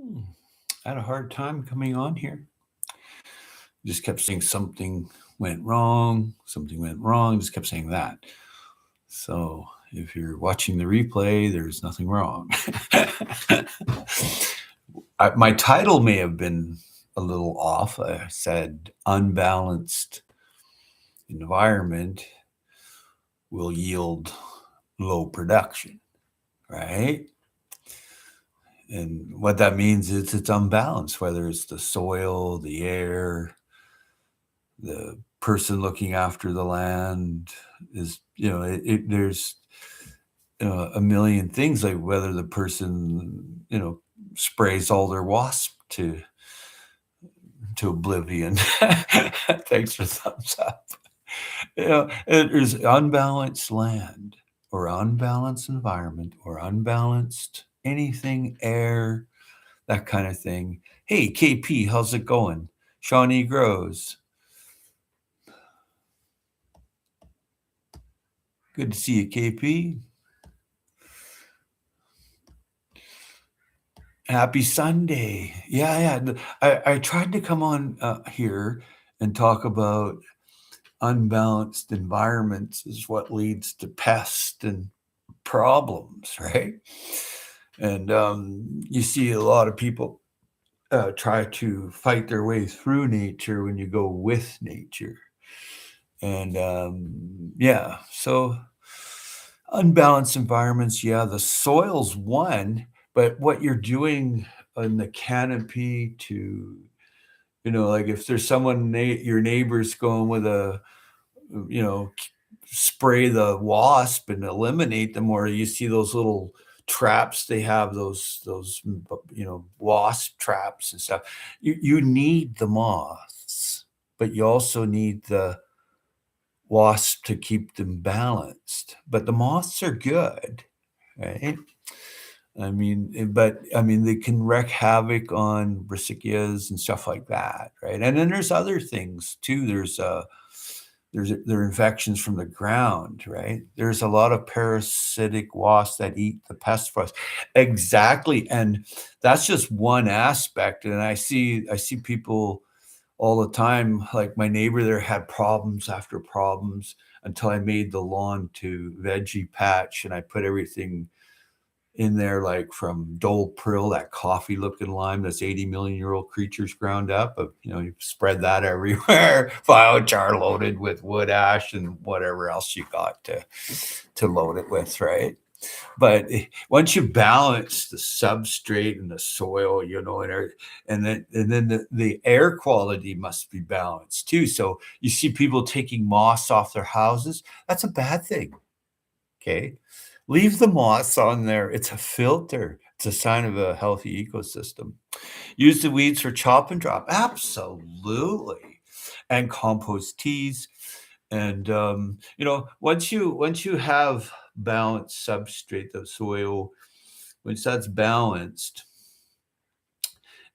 Hmm, I had a hard time coming on here. Just kept saying something went wrong, something went wrong, just kept saying that. So if you're watching the replay, there's nothing wrong. My title may have been a little off. I said unbalanced environment will yield low production, right? And what that means is it's unbalanced, whether it's the soil, the air, the person looking after the land is, there's a million things, like whether the person, sprays all their wasp to oblivion. Thanks for thumbs up. There's unbalanced land or unbalanced environment or unbalanced anything, air, that kind of thing. Hey, KP, how's it going? Shawnee Grows. Good to see you, KP. Happy Sunday. Yeah. I tried to come on here and talk about unbalanced environments is what leads to pests and problems, right? And you see a lot of people try to fight their way through nature when you go with nature. And yeah, so unbalanced environments, yeah, the soil's one, but what you're doing in the canopy to, like if there's someone, your neighbor's going with a, you know, spray the wasp and eliminate them, or you see those little traps they have, those wasp traps and stuff. You need the moths, but you also need the wasp to keep them balanced. But the moths are good, right? But they can wreak havoc on brassicas and stuff like that, right? And then there's other things too. There are infections from the ground, right? There's a lot of parasitic wasps that eat the pest for us. Exactly, and that's just one aspect. And I see people all the time. Like my neighbor there had problems after problems until I made the lawn to veggie patch, and I put everything in there, like from Dole Prill, that coffee looking lime that's 80 million year old creatures ground up. You spread that everywhere, biochar loaded with wood ash and whatever else you got to load it with, right? But once you balance the substrate and the soil, and then the air quality must be balanced too. So you see people taking moss off their houses. That's a bad thing. Okay. Leave the moss on there. It's a filter. It's a sign of a healthy ecosystem. Use the weeds for chop and drop. Absolutely. And compost teas. And once you have balanced substrate, the soil, once that's balanced,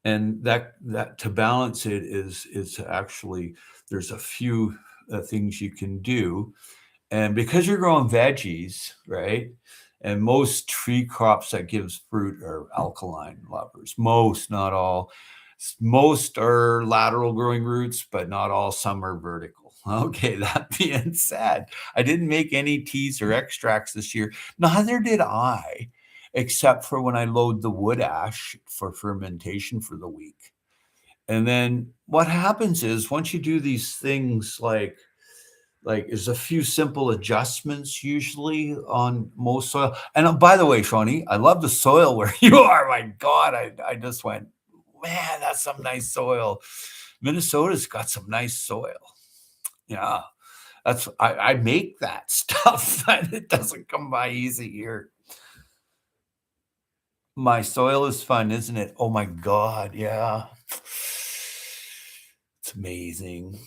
and that to balance it is actually, there's a few things you can do. And because you're growing veggies, right? And most tree crops that gives fruit are alkaline lovers. Most, not all. Most are lateral growing roots, but not all. Some are vertical. Okay, that being said, I didn't make any teas or extracts this year. Neither did I, except for when I load the wood ash for fermentation for the week. And then what happens is once you do these things, like there's a few simple adjustments usually on most soil. And by the way, Shawnee, I love the soil where you are. My God, I just went, man, that's some nice soil. Minnesota's got some nice soil. Yeah, I make that stuff, and it doesn't come by easy here. My soil is fun, isn't it? Oh my God, yeah. It's amazing.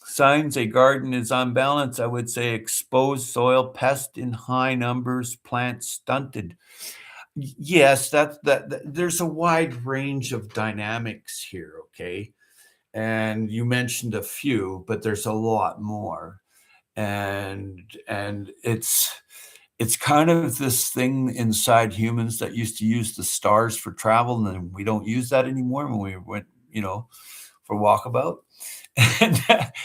Signs a garden is unbalanced, I would say exposed soil, pest in high numbers, plants stunted. Yes, there's a wide range of dynamics here, okay? And you mentioned a few, but there's a lot more. And it's kind of this thing inside humans that used to use the stars for travel, and then we don't use that anymore when we went, for walkabout. And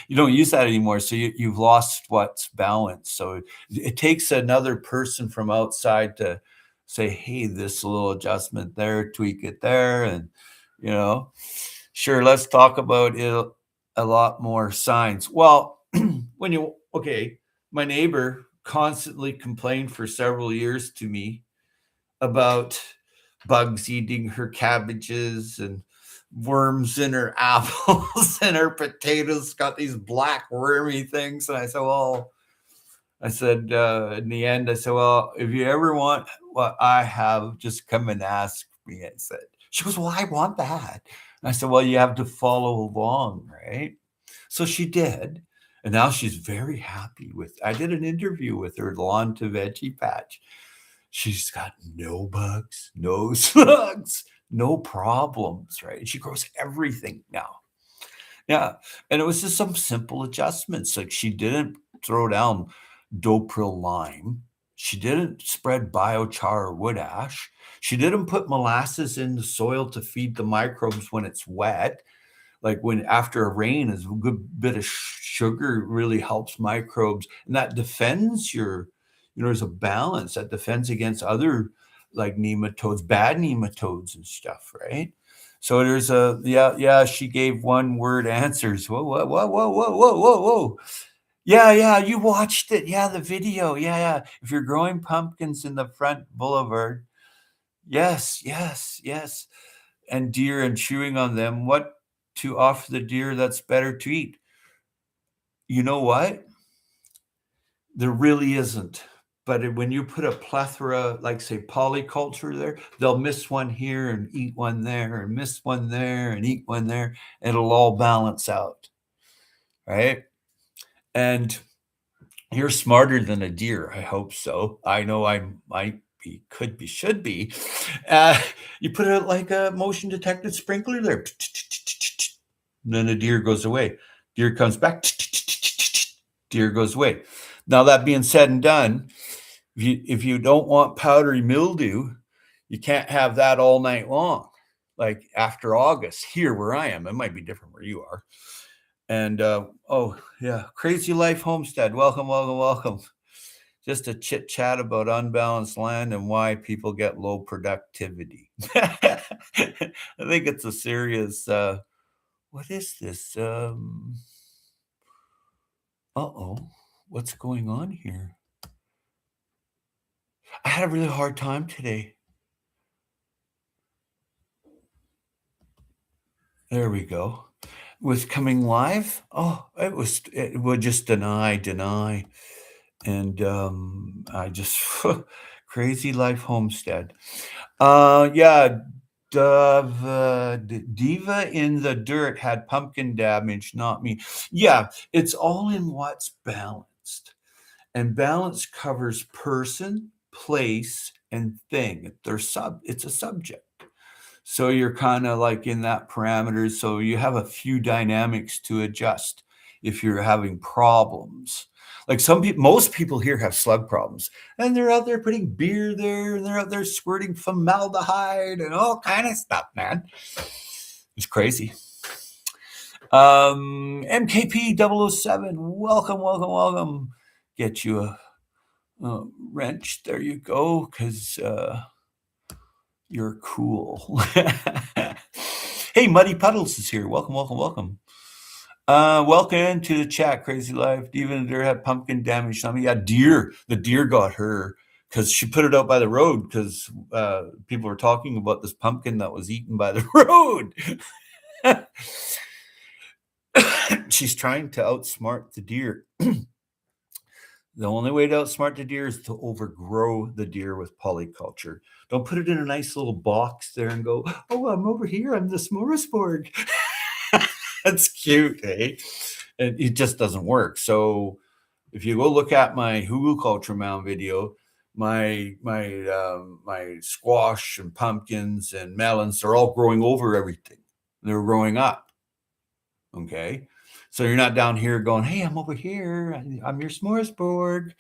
you don't use that anymore. So you've lost what's balanced. So it takes another person from outside to say, hey, this little adjustment there, tweak it there. And, sure, let's talk about it a lot more signs. Well, my neighbor constantly complained for several years to me about bugs eating her cabbages and worms in her apples and her potatoes got these black wormy things. And I said, in the end, I said, well, if you ever want what I have, just come and ask me. I said, she goes, well, I want that. And I said, well, you have to follow along, right? So she did. And now she's very happy I did an interview with her, Lawn to Veggie Patch. She's got no bugs, no slugs, no problems, right? She grows everything now. Yeah. And it was just some simple adjustments. Like she didn't throw down Dopril lime. She didn't spread biochar or wood ash. She didn't put molasses in the soil to feed the microbes when it's wet. Like when after a rain, is a good bit of sugar really helps microbes, and that defends there's a balance that defends against other like nematodes, bad nematodes and stuff, right? So there's she gave one word answers. Whoa. Yeah, you watched it. Yeah, the video. Yeah. If you're growing pumpkins in the front boulevard, yes. And deer and chewing on them, what to offer the deer that's better to eat? You know what? There really isn't. But when you put a plethora, like say polyculture there, they'll miss one here and eat one there and miss one there and eat one there. It'll all balance out, right? And you're smarter than a deer. I hope so. I know I might be, could be, should be. You put it like a motion detected sprinkler there. Then the deer goes away. Deer comes back. Deer goes away. Now, that being said and done, if you don't want powdery mildew, you can't have that all night long. Like after August, here where I am, it might be different where you are. And Crazy Life Homestead. Welcome. Just a chit chat about unbalanced land and why people get low productivity. I think it's a serious. What is this? What's going on here? I had a really hard time today. There we go. Was coming live. Oh, it would just deny. And I just Crazy Life Homestead. Diva in the Dirt had pumpkin damage, not me. Yeah, it's all in what's balanced. And balance covers person, place, and thing. It's a subject. So you're kind of like in that parameter. So you have a few dynamics to adjust if you're having problems. Like most people here have slug problems, and they're out there putting beer there, and they're out there squirting formaldehyde and all kind of stuff, man. It's crazy. MKP 007, welcome. Get you a wrench. There you go, because you're cool. Hey, Muddy Puddles is here. Welcome. Welcome to the chat, Crazy Life. Even there had pumpkin damage. The deer got her because she put it out by the road because people were talking about this pumpkin that was eaten by the road. She's trying to outsmart the deer. The only way to outsmart the deer is to overgrow the deer with polyculture. Don't put it in a nice little box there and go, oh, I'm over here. I'm the smorgasbord. That's cute, eh? And it just doesn't work. So if you go look at my hugelkultur mound video, my squash and pumpkins and melons, they're all growing over everything. They're growing up. Okay. So you're not down here going, "Hey, I'm over here. I'm your smorgasbord."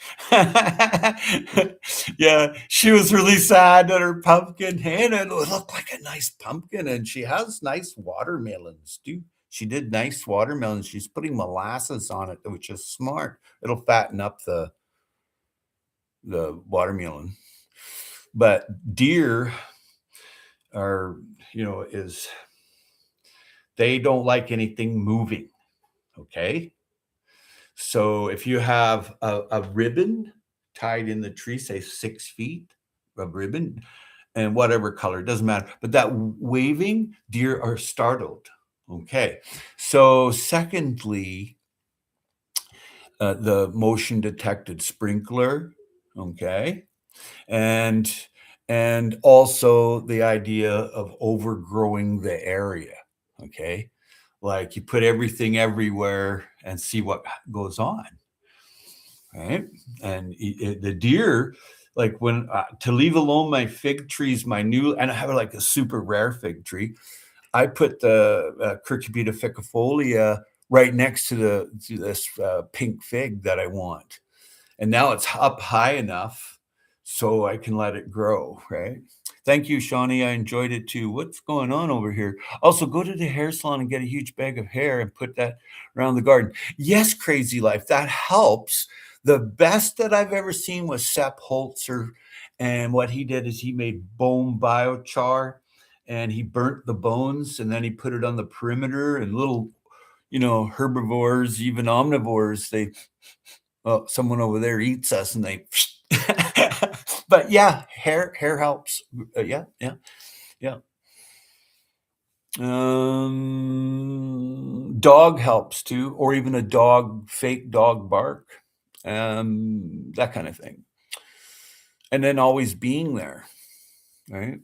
Yeah, she was really sad that her pumpkin, and it looked like a nice pumpkin, and she has nice watermelons too. She did nice watermelons. She's putting molasses on it, which is smart. It'll fatten up the watermelon. But deer are, is they don't like anything moving. Okay. So if you have a ribbon tied in the tree, say 6 feet of ribbon, and whatever color, it doesn't matter. But that waving, deer are startled. Okay. So, secondly, the motion detected sprinkler. Okay. And also the idea of overgrowing the area. Okay. Like you put everything everywhere and see what goes on. Right. And the deer, like when to leave alone my fig trees, and I have like a super rare fig tree. I put the Cucurbita ficifolia right next to this pink fig that I want, and now it's up high enough so I can let it grow. Right. Thank you, Shawnee. I enjoyed it too. What's going on over here? Also, go to the hair salon and get a huge bag of hair and put that around the garden. Yes, Crazy Life, that helps. The best that I've ever seen was Sepp Holzer. And what he did is he made bone biochar and he burnt the bones and then he put it on the perimeter and little, herbivores, even omnivores, someone over there eats us and they, but yeah, hair helps. Yeah, yeah, yeah. Dog helps too, or even a fake dog bark, that kind of thing. And then always being there, right?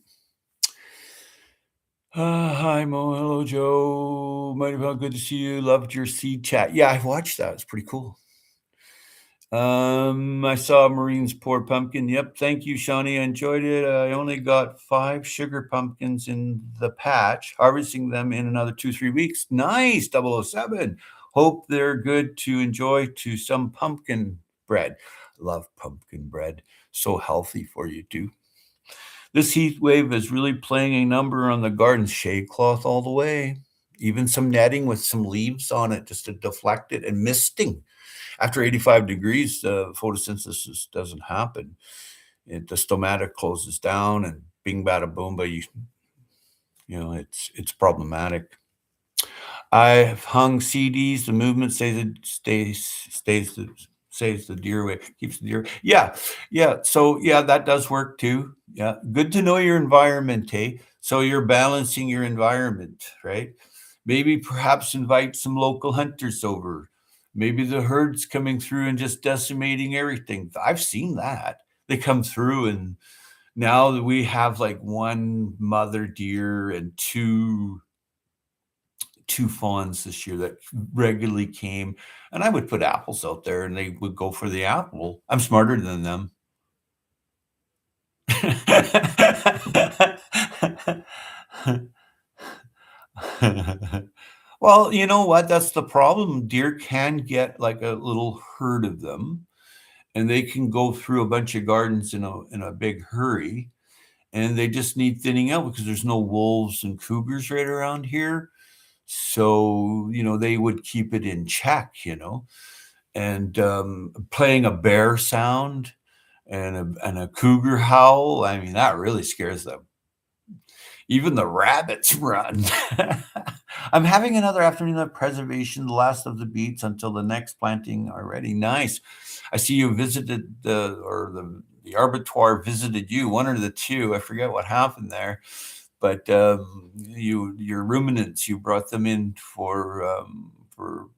Hi Mo, hello Joe. Mighty well, good to see you. Loved your seed chat. Yeah, I watched that. It's pretty cool. I saw Maureen's poor pumpkin. Yep, thank you, Shawnee. I enjoyed it. I only got 5 sugar pumpkins in the patch, harvesting them in another 2-3 weeks. Nice, 007. Hope they're good to enjoy to some pumpkin bread. Love pumpkin bread. So healthy for you too. This heat wave is really playing a number on the garden. Shade cloth all the way. Even some netting with some leaves on it just to deflect it, and misting. After 85 degrees, photosynthesis doesn't happen. The stomata closes down, and bing bada boomba, it's problematic. I've hung CDs. The movement saves the deer away, keeps the deer. Yeah, yeah. So yeah, that does work too. Yeah, good to know your environment, eh? So you're balancing your environment, right? Maybe perhaps invite some local hunters over. Maybe the herd's coming through and just decimating everything. I've seen that. They come through, and now that we have like one mother deer and two fawns this year that regularly came, and I would put apples out there and they would go for the apple. I'm smarter than them. Well, you know what? That's the problem. Deer can get like a little herd of them, and they can go through a bunch of gardens in a big hurry, and they just need thinning out because there's no wolves and cougars right around here. So, they would keep it in check, and playing a bear sound and a cougar howl. I mean, that really scares them. Even the rabbits run. I'm having another afternoon of preservation, the last of the beets until the next planting are ready. Nice. I see you visited the abattoir visited you, one or the two. I forget what happened there, but your ruminants, you brought them in for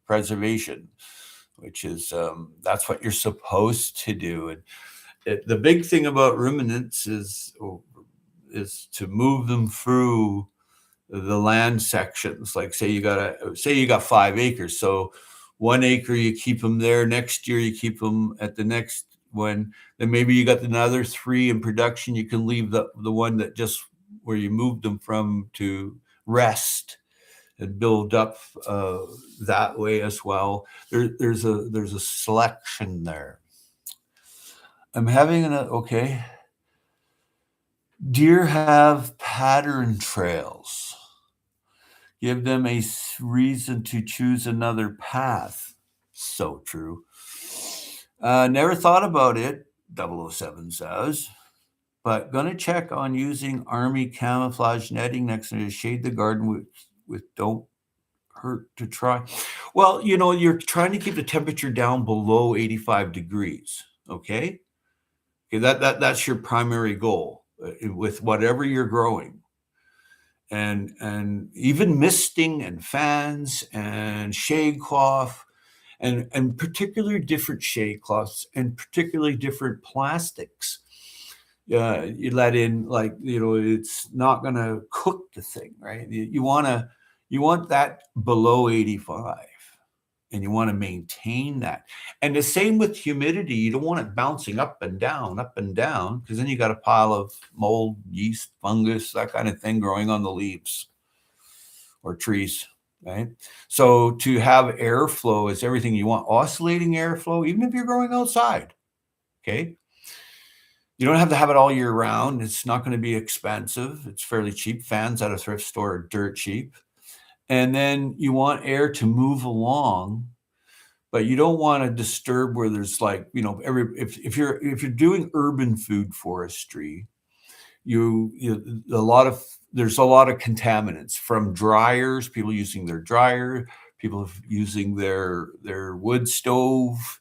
preservation, which is that's what you're supposed to do. And the big thing about ruminants is to move them through the land sections. Like say you got 5 acres, so 1 acre you keep them there. Next year you keep them at the next one. Then maybe you got another 3 in production. You can leave the one that just where you moved them from to rest, and build up that way as well. There's a selection there. I'm having okay. Deer have pattern trails. Give them a reason to choose another path. So true. Never thought about it, 007 says, but gonna check on using army camouflage netting next to shade the garden with don't hurt to try. Well, you're trying to keep the temperature down below 85 degrees. Okay. Okay, that's your primary goal with whatever you're growing. And even misting and fans and shade cloth and particularly different shade cloths and particularly different plastics. You let in, like, it's not going to cook the thing, right? You want that below 85, and you want to maintain that. And the same with humidity. You don't want it bouncing up and down, because then you got a pile of mold, yeast, fungus, that kind of thing growing on the leaves or trees, right? So to have airflow is everything you want. Oscillating airflow, even if you're growing outside, okay? You don't have to have it all year round. It's not going to be expensive. It's fairly cheap. Fans at a thrift store are dirt cheap. And then you want air to move along, but you don't want to disturb where there's like, if you're doing urban food forestry, there's a lot of contaminants from dryers, people using their dryer, people using their wood stove,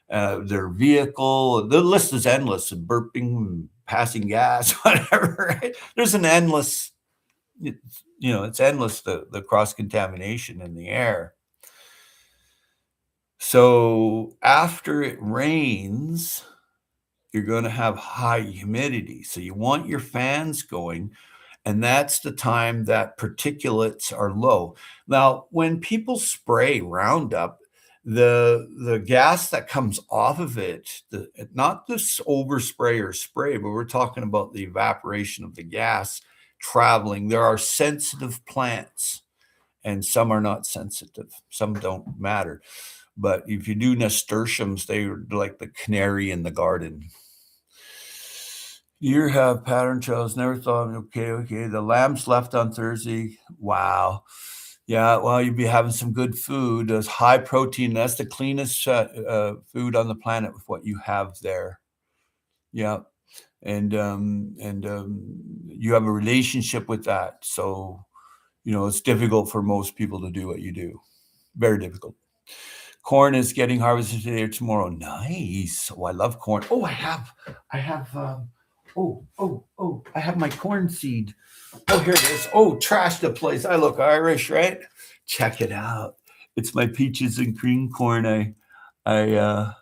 their vehicle. The list is endless, and burping, passing gas, whatever, right? There's an endless, it's endless, the cross-contamination in the air. So after it rains, you're going to have high humidity. So you want your fans going, and that's the time that particulates are low. Now, when people spray Roundup, the gas that comes off of it, not this overspray or spray, but we're talking about the evaporation of the gas traveling. There are sensitive plants, and some are not sensitive. Some don't matter. But if you do nasturtiums, they're like the canary in the garden. You have pattern trails. Never thought, okay. The lambs left on Thursday. Wow. Yeah, well, you'd be having some good food. There's high protein. That's the cleanest food on the planet with what you have there. Yeah. And you have a relationship with that. So, it's difficult for most people to do what you do. Very difficult. Corn is getting harvested today or tomorrow. Nice. Oh, I love corn. Oh, I have I have my corn seed. Oh, here it is. Oh, trash the place. I look Irish, right? Check it out. It's my peaches and cream corn. I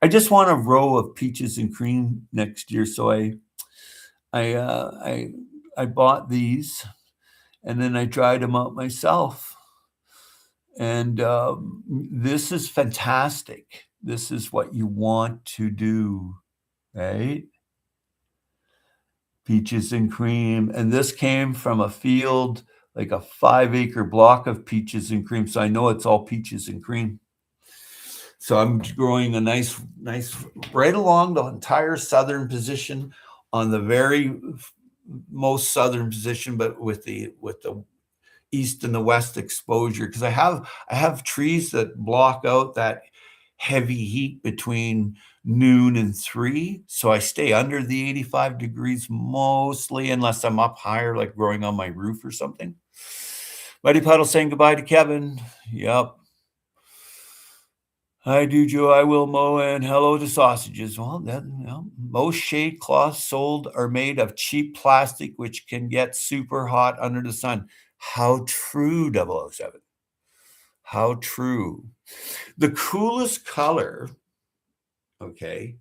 just want a row of peaches and cream next year, so I bought these, and then I dried them out myself. And this is fantastic. This is what you want to do, right? Peaches and cream. And this came from a field, like a 5-acre block of peaches and cream. So I know it's all peaches and cream. So I'm growing a nice, right along the entire southern position, on the very most southern position, but with the east and the west exposure, because I have trees that block out that heavy heat between noon and 3. So I stay under the 85 degrees mostly, unless I'm up higher, like growing on my roof or something. Mighty Puddle saying goodbye to Kevin. Yep. Hi, Dujo. I will mow, and hello to sausages. Well, most shade cloths sold are made of cheap plastic, which can get super hot under the sun. How true, 007. How true. The coolest color, okay,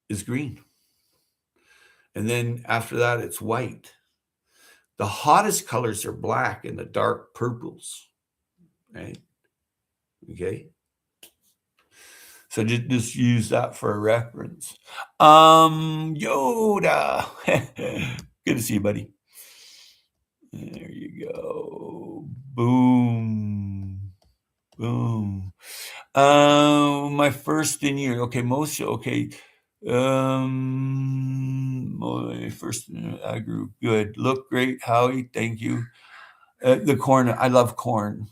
is green. And then after that, it's white. The hottest colors are black and the dark purples, right? Okay. So just use that for a reference. Yoda. Good to see you, buddy. There you go. Boom. Boom. My first in year. Okay, most okay. My first I grew good. Look great, Howie. Thank you. The corn. I love corn.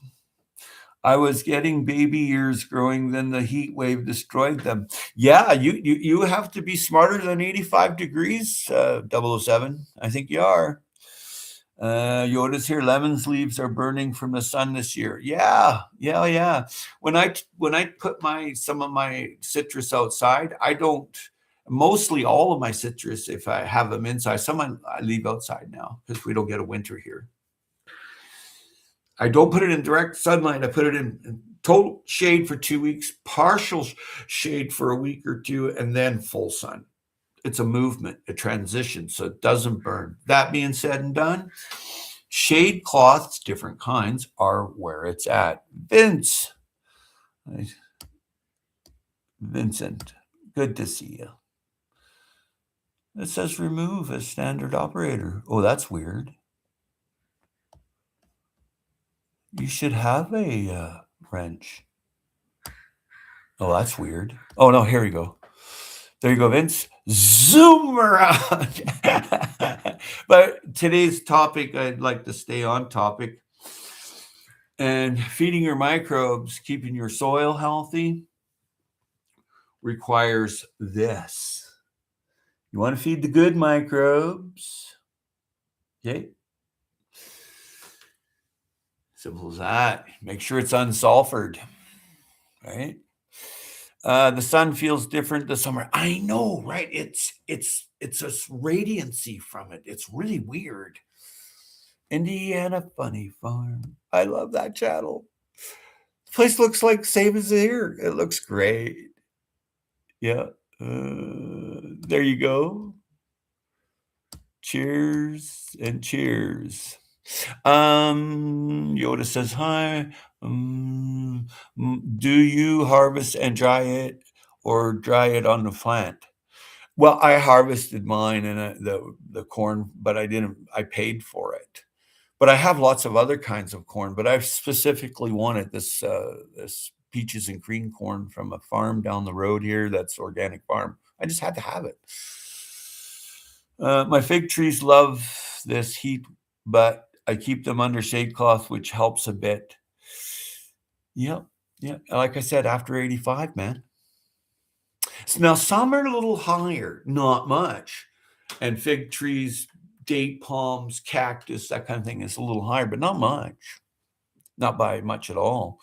I was getting baby ears growing, then the heat wave destroyed them. Yeah, you have to be smarter than 85 degrees, 007. I think you are. Yoda's here. Lemon's leaves are burning from the sun this year. Yeah. When I put some of my citrus outside, I don't. Mostly all of my citrus, if I have them inside, some I leave outside now because we don't get a winter here. I don't put it in direct sunlight. I put it in total shade for 2 weeks, partial shade for a week or two, and then full sun. It's a movement, a transition, so it doesn't burn. That being said and done, shade cloths, different kinds, are where it's at. Vincent, good to see you. It says remove as standard operator. Oh, that's weird. You should have a wrench. Oh, that's weird. Oh, no, here we go. There you go, Vince. Zoom around. But today's topic, I'd like to stay on topic. And feeding your microbes, keeping your soil healthy, requires this. You want to feed the good microbes. Okay. Simple as that. Make sure it's unsulfured. Right. The sun feels different this summer. I know, right? It's a radiancy from it. It's really weird. Indiana Funny Farm. I love that channel. The place looks like same as here. It looks great. Yeah. There you go. Cheers and cheers. Yoda says hi. Do you harvest and dry it or dry it on the plant? Well, I harvested mine and the corn, but I paid for it. But I have lots of other kinds of corn, but I specifically wanted this peaches and cream corn from a farm down the road here that's organic farm. I just had to have it. My fig trees love this heat, but I keep them under shade cloth, which helps a bit. Yeah. Like I said, after 85, man. So now some are a little higher, not much. And fig trees, date palms, cactus, that kind of thing is a little higher, but not much. Not by much at all.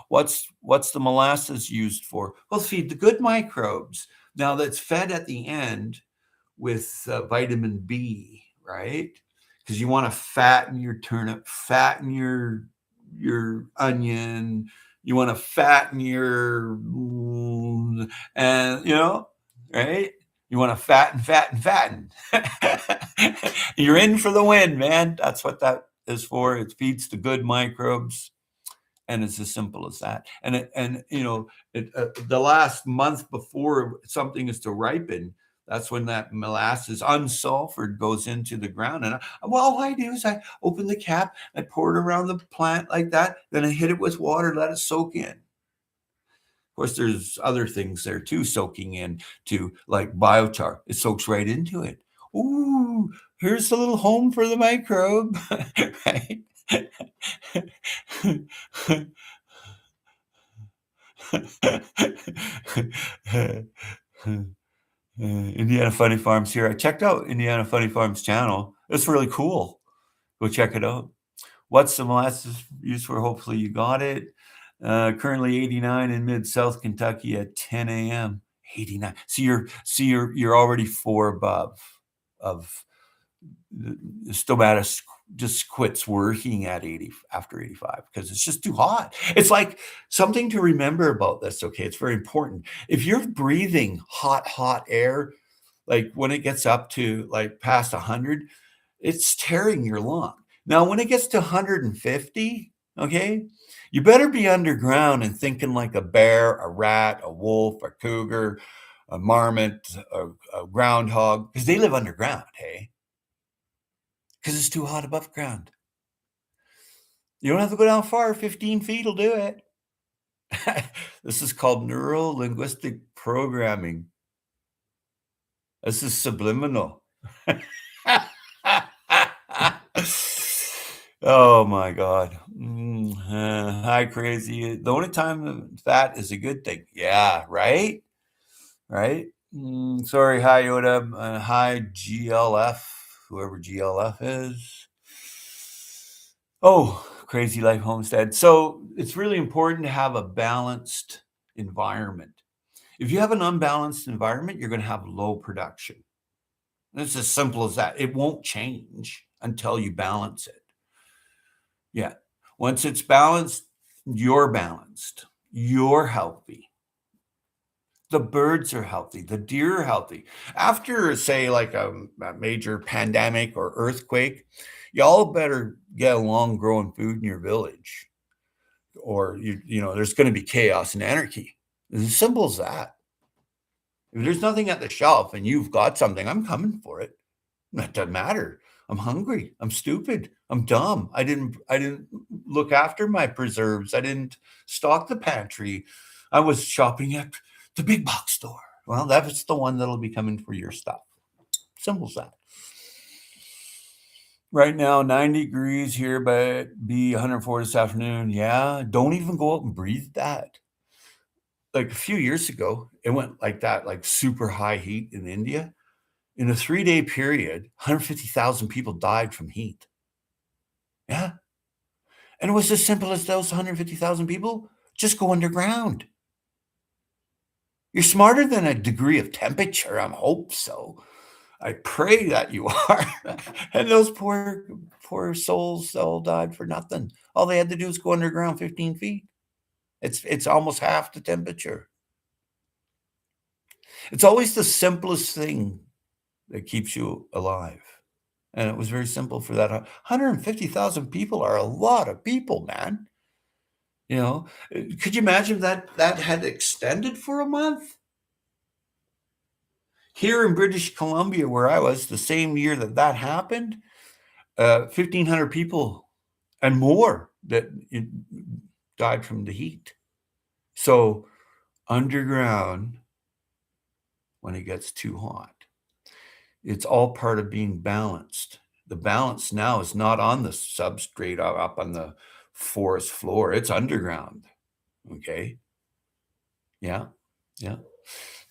What's the molasses used for? Well, feed the good microbes. Now that's fed at the end with vitamin B, right? Because you want to fatten your turnip, fatten your onion. You want to fatten your, and right? You want to fatten. You're in for the win, man. That's what that is for. It feeds the good microbes, and it's as simple as that. And the last month before something is to ripen, that's when that molasses unsulfured goes into the ground. And all I do is I open the cap, I pour it around the plant like that, then I hit it with water, let it soak in. Of course, there's other things there too, soaking in too, like biochar. It soaks right into it. Ooh, here's a little home for the microbe, right? Indiana Funny Farms here. I checked out Indiana Funny Farms channel. It's really cool. Go check it out. What's the molasses used for? Hopefully you got it. Currently 89 in mid-South Kentucky at 10 a.m. 89. You're already 4 above of the stomatus just quits working at 80 after 85 because it's just too hot. It's like something to remember about this. Okay, it's very important. If you're breathing hot air, like when it gets up to like past 100, it's tearing your lung. Now, when it gets to 150, okay, you better be underground and thinking like a bear, a rat, a wolf, a cougar, a marmot, a groundhog, because they live underground, hey? Because it's too hot above ground. You don't have to go down far. 15 feet will do it. This is called neuro linguistic programming. This is subliminal. Oh my God. Hi, crazy. The only time that is a good thing. Yeah, right? Right? Sorry, hi, Yoda. Hi, GLF, whoever GLF is. Oh, Crazy Life Homestead. So it's really important to have a balanced environment. If you have an unbalanced environment, you're going to have low production. It's as simple as that. It won't change until you balance it. Yeah. Once it's balanced, you're balanced. You're healthy. The birds are healthy. The deer are healthy. After, say, like a major pandemic or earthquake, y'all better get along growing food in your village, or there's going to be chaos and anarchy. It's as simple as that. If there's nothing at the shelf and you've got something, I'm coming for it. That doesn't matter. I'm hungry. I'm stupid. I'm dumb. I didn't look after my preserves. I didn't stock the pantry. I was shopping at the big box store. Well, that's the one that'll be coming for your stuff. Simple as that. Right now, 90 degrees here, but be 104 this afternoon. Yeah, don't even go out and breathe that. Like a few years ago, it went like that, like super high heat in India. In a 3-day period, 150,000 people died from heat. Yeah. And it was as simple as those 150,000 people just go underground. You're smarter than a degree of temperature. I hope so. I pray that you are. And those poor souls all died for nothing. All they had to do was go underground 15 feet. It's almost half the temperature. It's always the simplest thing that keeps you alive. And it was very simple for that. 150,000 people are a lot of people, man. Could you imagine that had extended for a month? Here in British Columbia, where I was, the same year that happened, 1,500 people and more that died from the heat. So underground, when it gets too hot, it's all part of being balanced. The balance now is not on the substrate up on the forest floor. It's underground. Okay. Yeah. Yeah.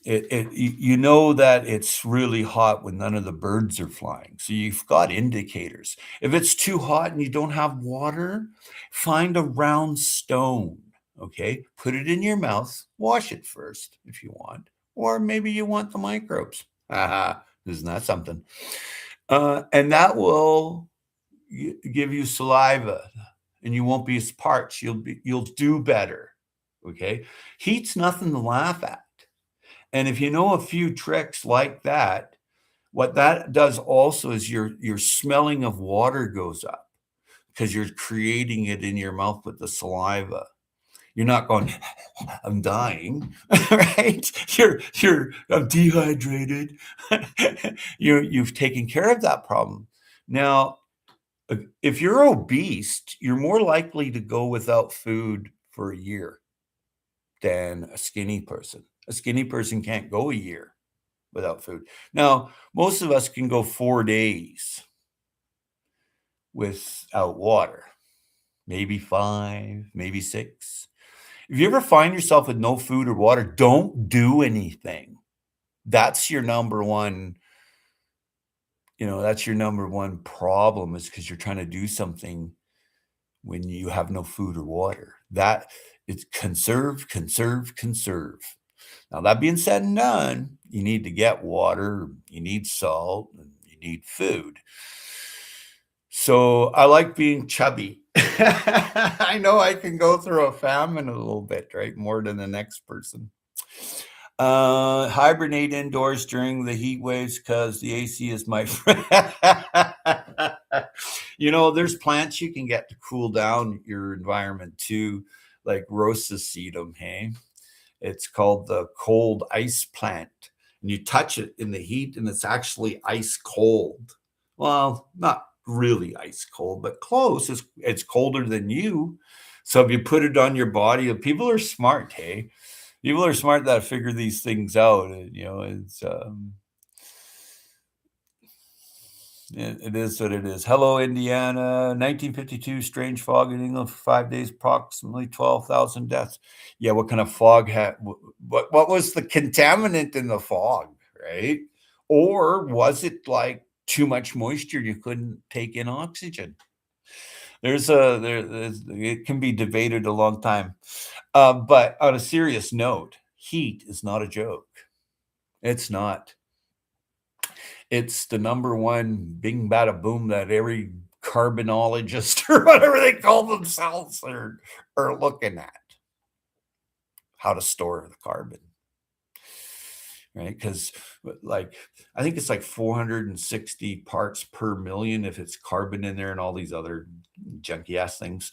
You know that it's really hot when none of the birds are flying. So you've got indicators. If it's too hot and you don't have water, find a round stone. Okay. Put it in your mouth. Wash it first if you want. Or maybe you want the microbes. Haha. Isn't that something? And that will give you saliva and you won't be as parched. You'll do better. Okay. Heat's nothing to laugh at. And if you know a few tricks like that, what that does also is your smelling of water goes up because you're creating it in your mouth with the saliva. You're not going, I'm dying, right? I'm dehydrated. You've taken care of that problem. Now, if you're obese, you're more likely to go without food for a year than a skinny person. A skinny person can't go a year without food. Now, most of us can go 4 days without water, maybe 5, maybe 6. If you ever find yourself with no food or water, don't do anything. That's your number one, that's your number one problem, is because you're trying to do something when you have no food or water. That it's conserve, conserve, conserve. Now, that being said and done, you need to get water, you need salt, and you need food. So I like being chubby. I know I can go through a famine a little bit, right? More than the next person. Hibernate indoors during the heat waves because the AC is my friend. There's plants you can get to cool down your environment too, like Rosa sedum, hey? It's called the cold ice plant. And you touch it in the heat and it's actually ice cold. Well, not really ice cold, but close. It's colder than you. So if you put it on your body, people are smart, hey? People are smart that figure these things out. It's it is what it is. Hello, Indiana. 1952, strange fog in England for 5 days, approximately 12,000 deaths. Yeah, what kind of fog had? What was the contaminant in the fog, right? Or was it like too much moisture? You couldn't take in oxygen. It can be debated a long time. But on a serious note, heat is not a joke. It's not. It's the number one bing bada boom that every carbonologist or whatever they call themselves are looking at. How to store the carbon. Right? Because I think it's like 460 parts per million if it's carbon in there and all these other junky ass things.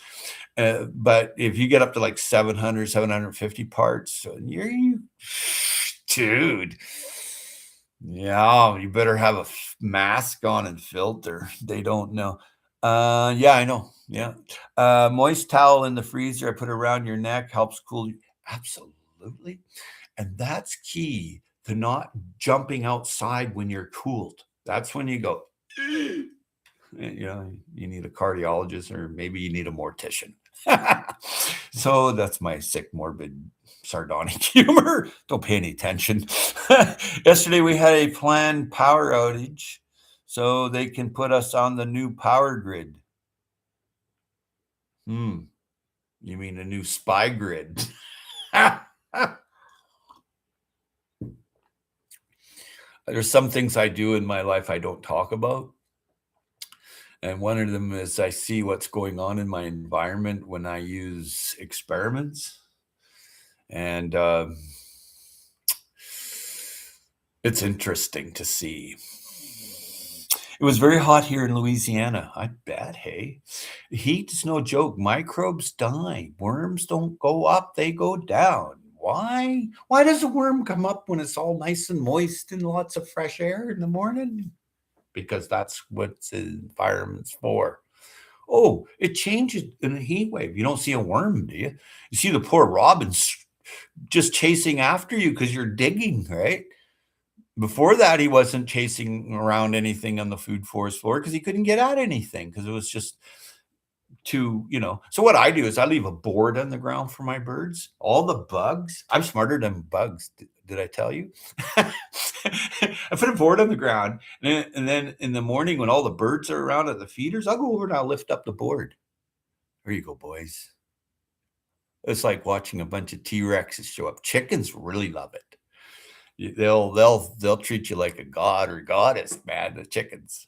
But if you get up to like 700, 750 parts, dude. Yeah, you better have a mask on and filter. They don't know. Yeah, I know. Yeah. Moist towel in the freezer. I put around your neck, helps cool you. Absolutely. And that's key to not jumping outside when you're cooled. That's when you go, you need a cardiologist or maybe you need a mortician. So that's my sick, morbid, sardonic humor. Don't pay any attention. Yesterday we had a planned power outage so they can put us on the new power grid. You mean a new spy grid? There's some things I do in my life I don't talk about. And one of them is I see what's going on in my environment when I use experiments. And it's interesting to see. It was very hot here in Louisiana. I bet, hey. Heat is no joke. Microbes die. Worms don't go up, they go down. Why? Why does a worm come up when it's all nice and moist and lots of fresh air in the morning? Because that's what the environment's for. Oh, it changes in a heat wave. You don't see a worm, do you? You see the poor robins just chasing after you because you're digging, right? Before that, he wasn't chasing around anything on the food forest floor because he couldn't get at anything because it was just too. So what I do is I leave a board on the ground for my birds. All the bugs, I'm smarter than bugs. Did I tell you? I put a board on the ground, and then in the morning when all the birds are around at the feeders, I'll go over and I'll lift up the board. There you go, boys. It's like watching a bunch of T-Rexes show up. Chickens really love it. They'll treat you like a god or goddess, man. The chickens.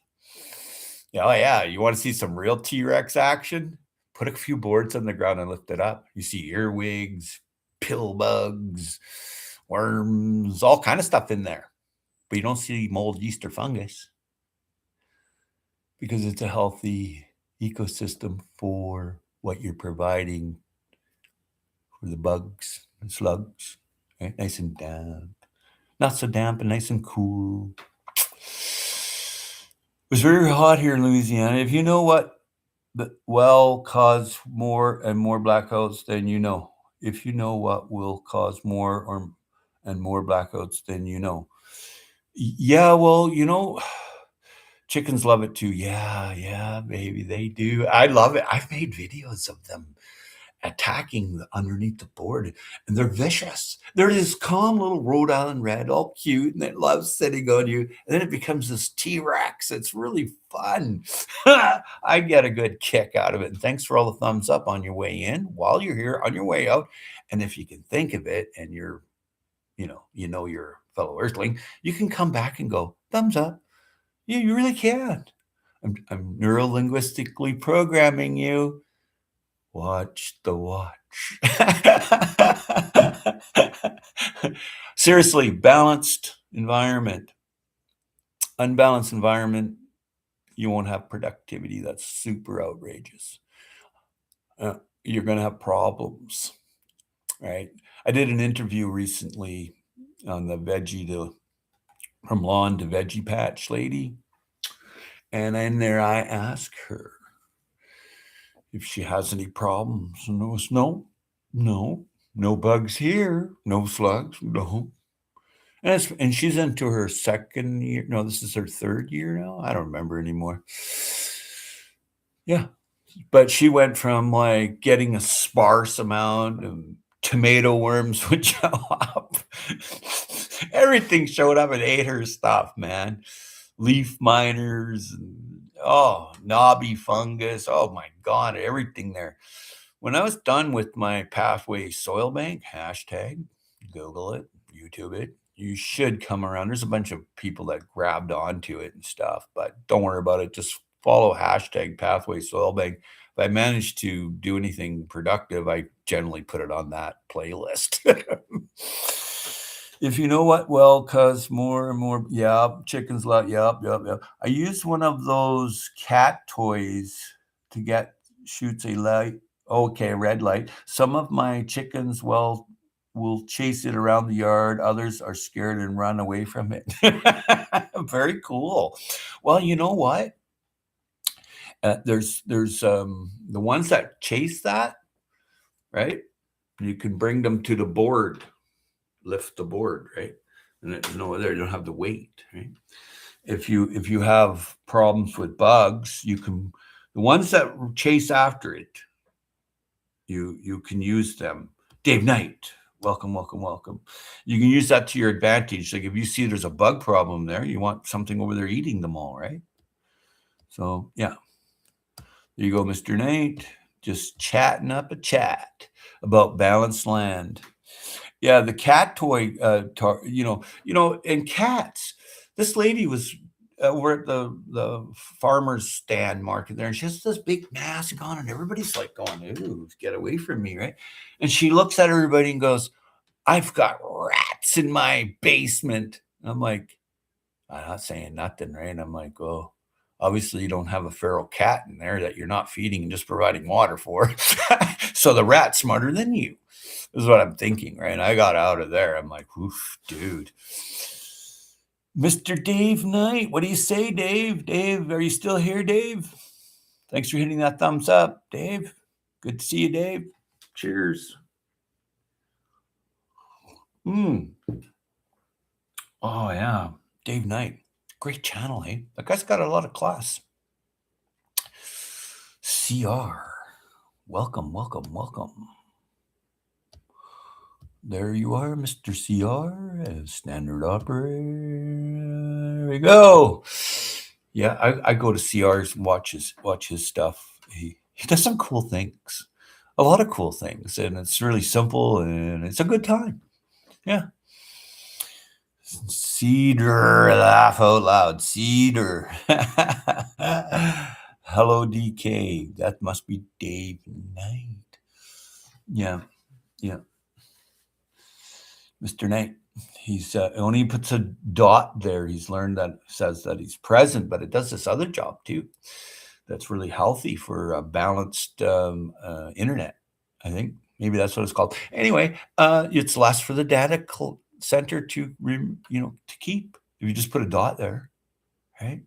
Oh yeah, you want to see some real T-Rex action? Put a few boards on the ground and lift it up. You see earwigs, pill bugs, worms, all kind of stuff in there. But you don't see mold, yeast, or fungus because it's a healthy ecosystem for what you're providing for the bugs and slugs. Right? Nice and damp. Not so damp and nice and cool. It was very hot here in Louisiana. If you know what will cause more and more blackouts, then you know. If you know what will cause more and more blackouts, then you know. Yeah, well, chickens love it too. Yeah, baby, they do. I love it. I've made videos of them attacking underneath the board, and they're vicious. They're this calm little Rhode Island red, all cute, and it loves sitting on you. And then it becomes this T-Rex. It's really fun. I get a good kick out of it. And thanks for all the thumbs up on your way in, while you're here, on your way out. And if you can think of it, and you're, your fellow Earthling, you can come back and go thumbs up. Yeah, you really can. I'm neuro-linguistically programming you. Watch the watch. Seriously, balanced environment. Unbalanced environment, you won't have productivity. That's super outrageous. You're going to have problems, right? I did an interview recently on the from lawn to veggie patch lady. And in there, I ask her if she has any problems. And it was no bugs here, no slugs, no. And she's into her second year. No, this is her third year now. I don't remember anymore. Yeah. But she went from like getting a sparse amount of tomato worms would show up. Everything showed up and ate her stuff, man. Leaf miners, and, knobby fungus. Oh my God, everything there. When I was done with my Pathway Soil Bank, hashtag, Google it, YouTube it, you should come around. There's a bunch of people that grabbed onto it and stuff, but don't worry about it. Just follow hashtag Pathway Soil Bank. If I manage to do anything productive, I generally put it on that playlist. If you know what, well, cause more and more, chickens lot, yep. I used one of those cat toys to shoots a light. Okay, red light. Some of my chickens, will chase it around the yard. Others are scared and run away from it. Very cool. Well, you know what? There's the ones that chase that, right? You can bring them to the board, lift the board, right? And there's no other, you don't have the weight, right? If you have problems with bugs, the ones that chase after it, you can use them. Dave Knight, welcome. You can use that to your advantage. Like if you see there's a bug problem there, you want something over there eating them all, right? So yeah, there you go, Mr. Knight, just chatting up a chat about balanced land. Yeah, the cat toy, and cats. This lady was over at the farmer's stand market there, and she has this big mask on, and everybody's like going, "Ooh, get away from me," right? And she looks at everybody and goes, "I've got rats in my basement." I'm like, I'm not saying nothing, right? And I'm like, "Oh, obviously you don't have a feral cat in there that you're not feeding and just providing water for. So the rat's smarter than you." This is what I'm thinking, right? I got out of there. I'm like, oof, dude. Mr. Dave Knight, what do you say, Dave? Dave, are you still here, Dave? Thanks for hitting that thumbs up, Dave. Good to see you, Dave. Cheers. Oh, yeah. Dave Knight. Great channel, eh? That guy's got a lot of class. CR. Welcome. There you are, Mr. CR, standard operator. There we go. Yeah, I go to CR's and watch his stuff. He does some cool things, a lot of cool things, and it's really simple and it's a good time. Yeah. Cedar, laugh out loud. Cedar. Hello, DK. That must be Dave Knight. Yeah. Mr. Knight. He's only puts a dot there. He's learned that says that he's present, but it does this other job too. That's really healthy for a balanced internet. I think maybe that's what it's called. Anyway, it's less for the data center to keep. If you just put a dot there, right?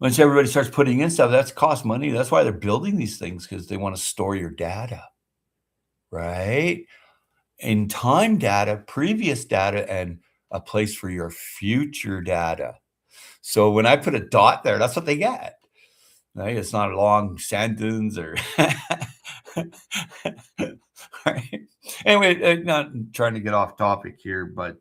Once everybody starts putting in stuff, that's cost money. That's why they're building these things, because they want to store your data, right? In time data, previous data, and a place for your future data. So when I put a dot there, that's what they get. Right? It's not a long sentence or right. Anyway, not trying to get off topic here, but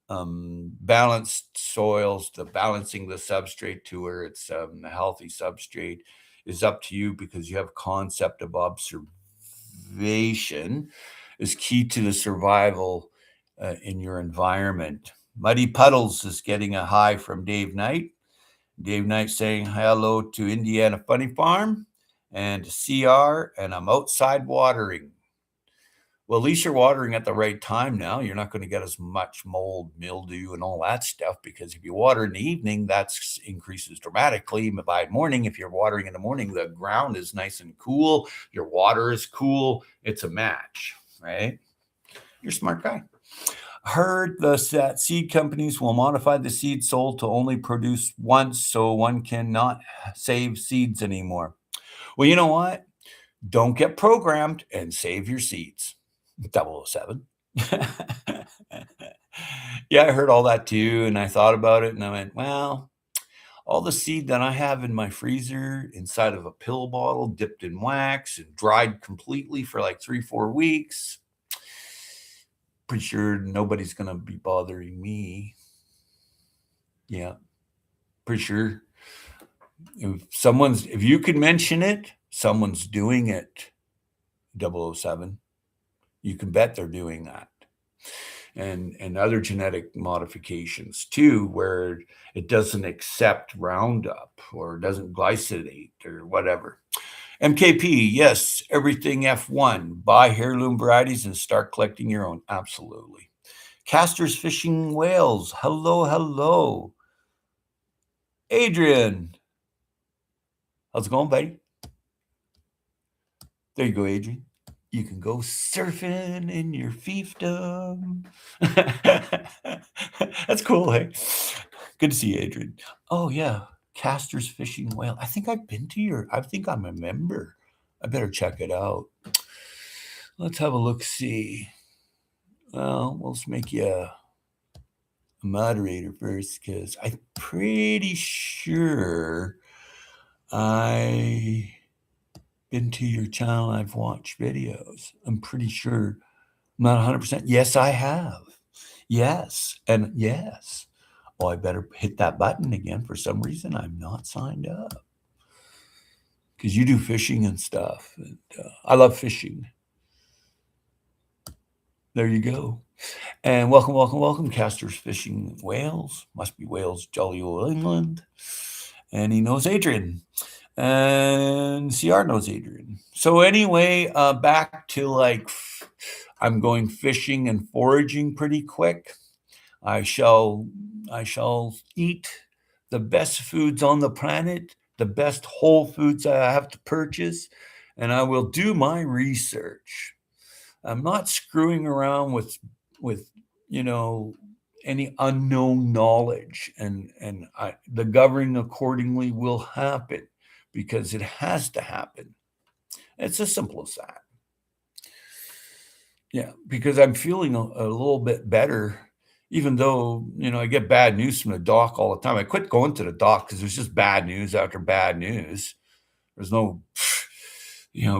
balanced soils, balancing the substrate to where it's a healthy substrate is up to you, because you have concept of observation is key to the survival in your environment. Muddy Puddles is getting a hi from Dave Knight. Dave Knight saying hello to Indiana Funny Farm and to CR, and I'm outside watering. Well, at least you're watering at the right time now. You're not going to get as much mold, mildew, and all that stuff, because if you water in the evening, that increases dramatically. But by morning, if you're watering in the morning, the ground is nice and cool. Your water is cool. It's a match, right? You're a smart guy. Heard that seed companies will modify the seed sold to only produce once, so one cannot save seeds anymore. Well, you know what? Don't get programmed and save your seeds. 007. Yeah, I heard all that too, and I thought about it, and I went, well, all the seed that I have in my freezer inside of a pill bottle, dipped in wax and dried completely for like 3, 4 weeks. Pretty sure nobody's going to be bothering me. Yeah, pretty sure. If you could mention it, someone's doing it. 007. You can bet they're doing that. And other genetic modifications too, where it doesn't accept Roundup or doesn't glycidate or whatever. MKP, yes, everything F1. Buy heirloom varieties and start collecting your own. Absolutely. Casters Fishing Whales. Hello, hello. Adrian. How's it going, buddy? There you go, Adrian. You can go surfing in your fiefdom. That's cool, hey? Good to see you, Adrian. Oh, yeah. Casters Fishing Whale. I think I'm a member. I better check it out. Let's have a look-see. Well, let's make you a moderator first, because I'm pretty sure I've been to your channel. I've watched videos. I'm pretty sure. I'm not 100%. Yes, I have. Yes. And yes. Oh, I better hit that button again. For some reason, I'm not signed up. Because you do fishing and stuff. And, I love fishing. There you go. And welcome, Casters Fishing Whales. Must be Wales, jolly old England. And he knows Adrian. And CR knows Adrian. So anyway, back to like, I'm going fishing and foraging pretty quick. I shall eat the best foods on the planet, the best whole foods I have to purchase, and I will do my research. I'm not screwing around with any unknown knowledge, and the governing accordingly will happen, because it has to happen. It's as simple as that. Yeah, because I'm feeling a little bit better, even though, I get bad news from the doc all the time. I quit going to the doc because there's just bad news after bad news. There's no,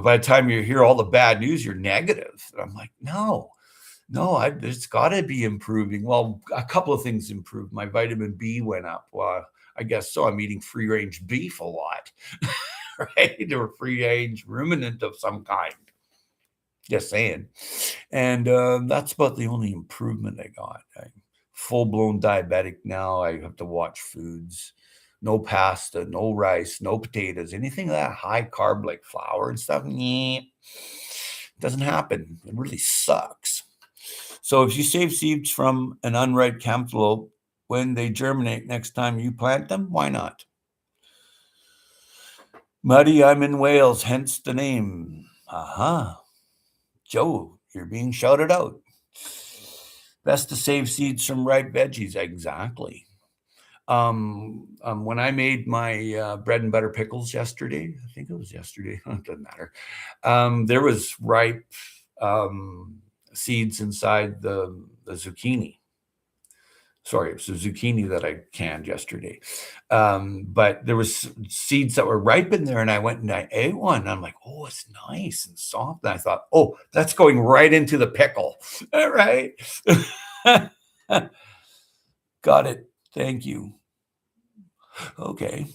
by the time you hear all the bad news, you're negative. And I'm like, no, it's got to be improving. Well, a couple of things improved. My vitamin B went up. Well, I guess so. I'm eating free range beef a lot, right? Or free range ruminant of some kind. Just saying. And that's about the only improvement I got. I'm full-blown diabetic now. I have to watch foods. No pasta, no rice, no potatoes, anything that high carb like flour and stuff. Doesn't happen. It really sucks. So if you save seeds from an unripe cantaloupe, when they germinate next time you plant them, why not? Muddy, I'm in Wales, hence the name. Aha. Joe, you're being shouted out. Best to save seeds from ripe veggies. Exactly. When I made my bread and butter pickles yesterday, I think it was yesterday, it doesn't matter. There was ripe seeds inside the zucchini. Sorry, it was the zucchini that I canned yesterday. But there was seeds that were ripe in there, and I went and I ate one. And I'm like, oh, it's nice and soft. And I thought, oh, that's going right into the pickle. All right. Got it. Thank you. Okay.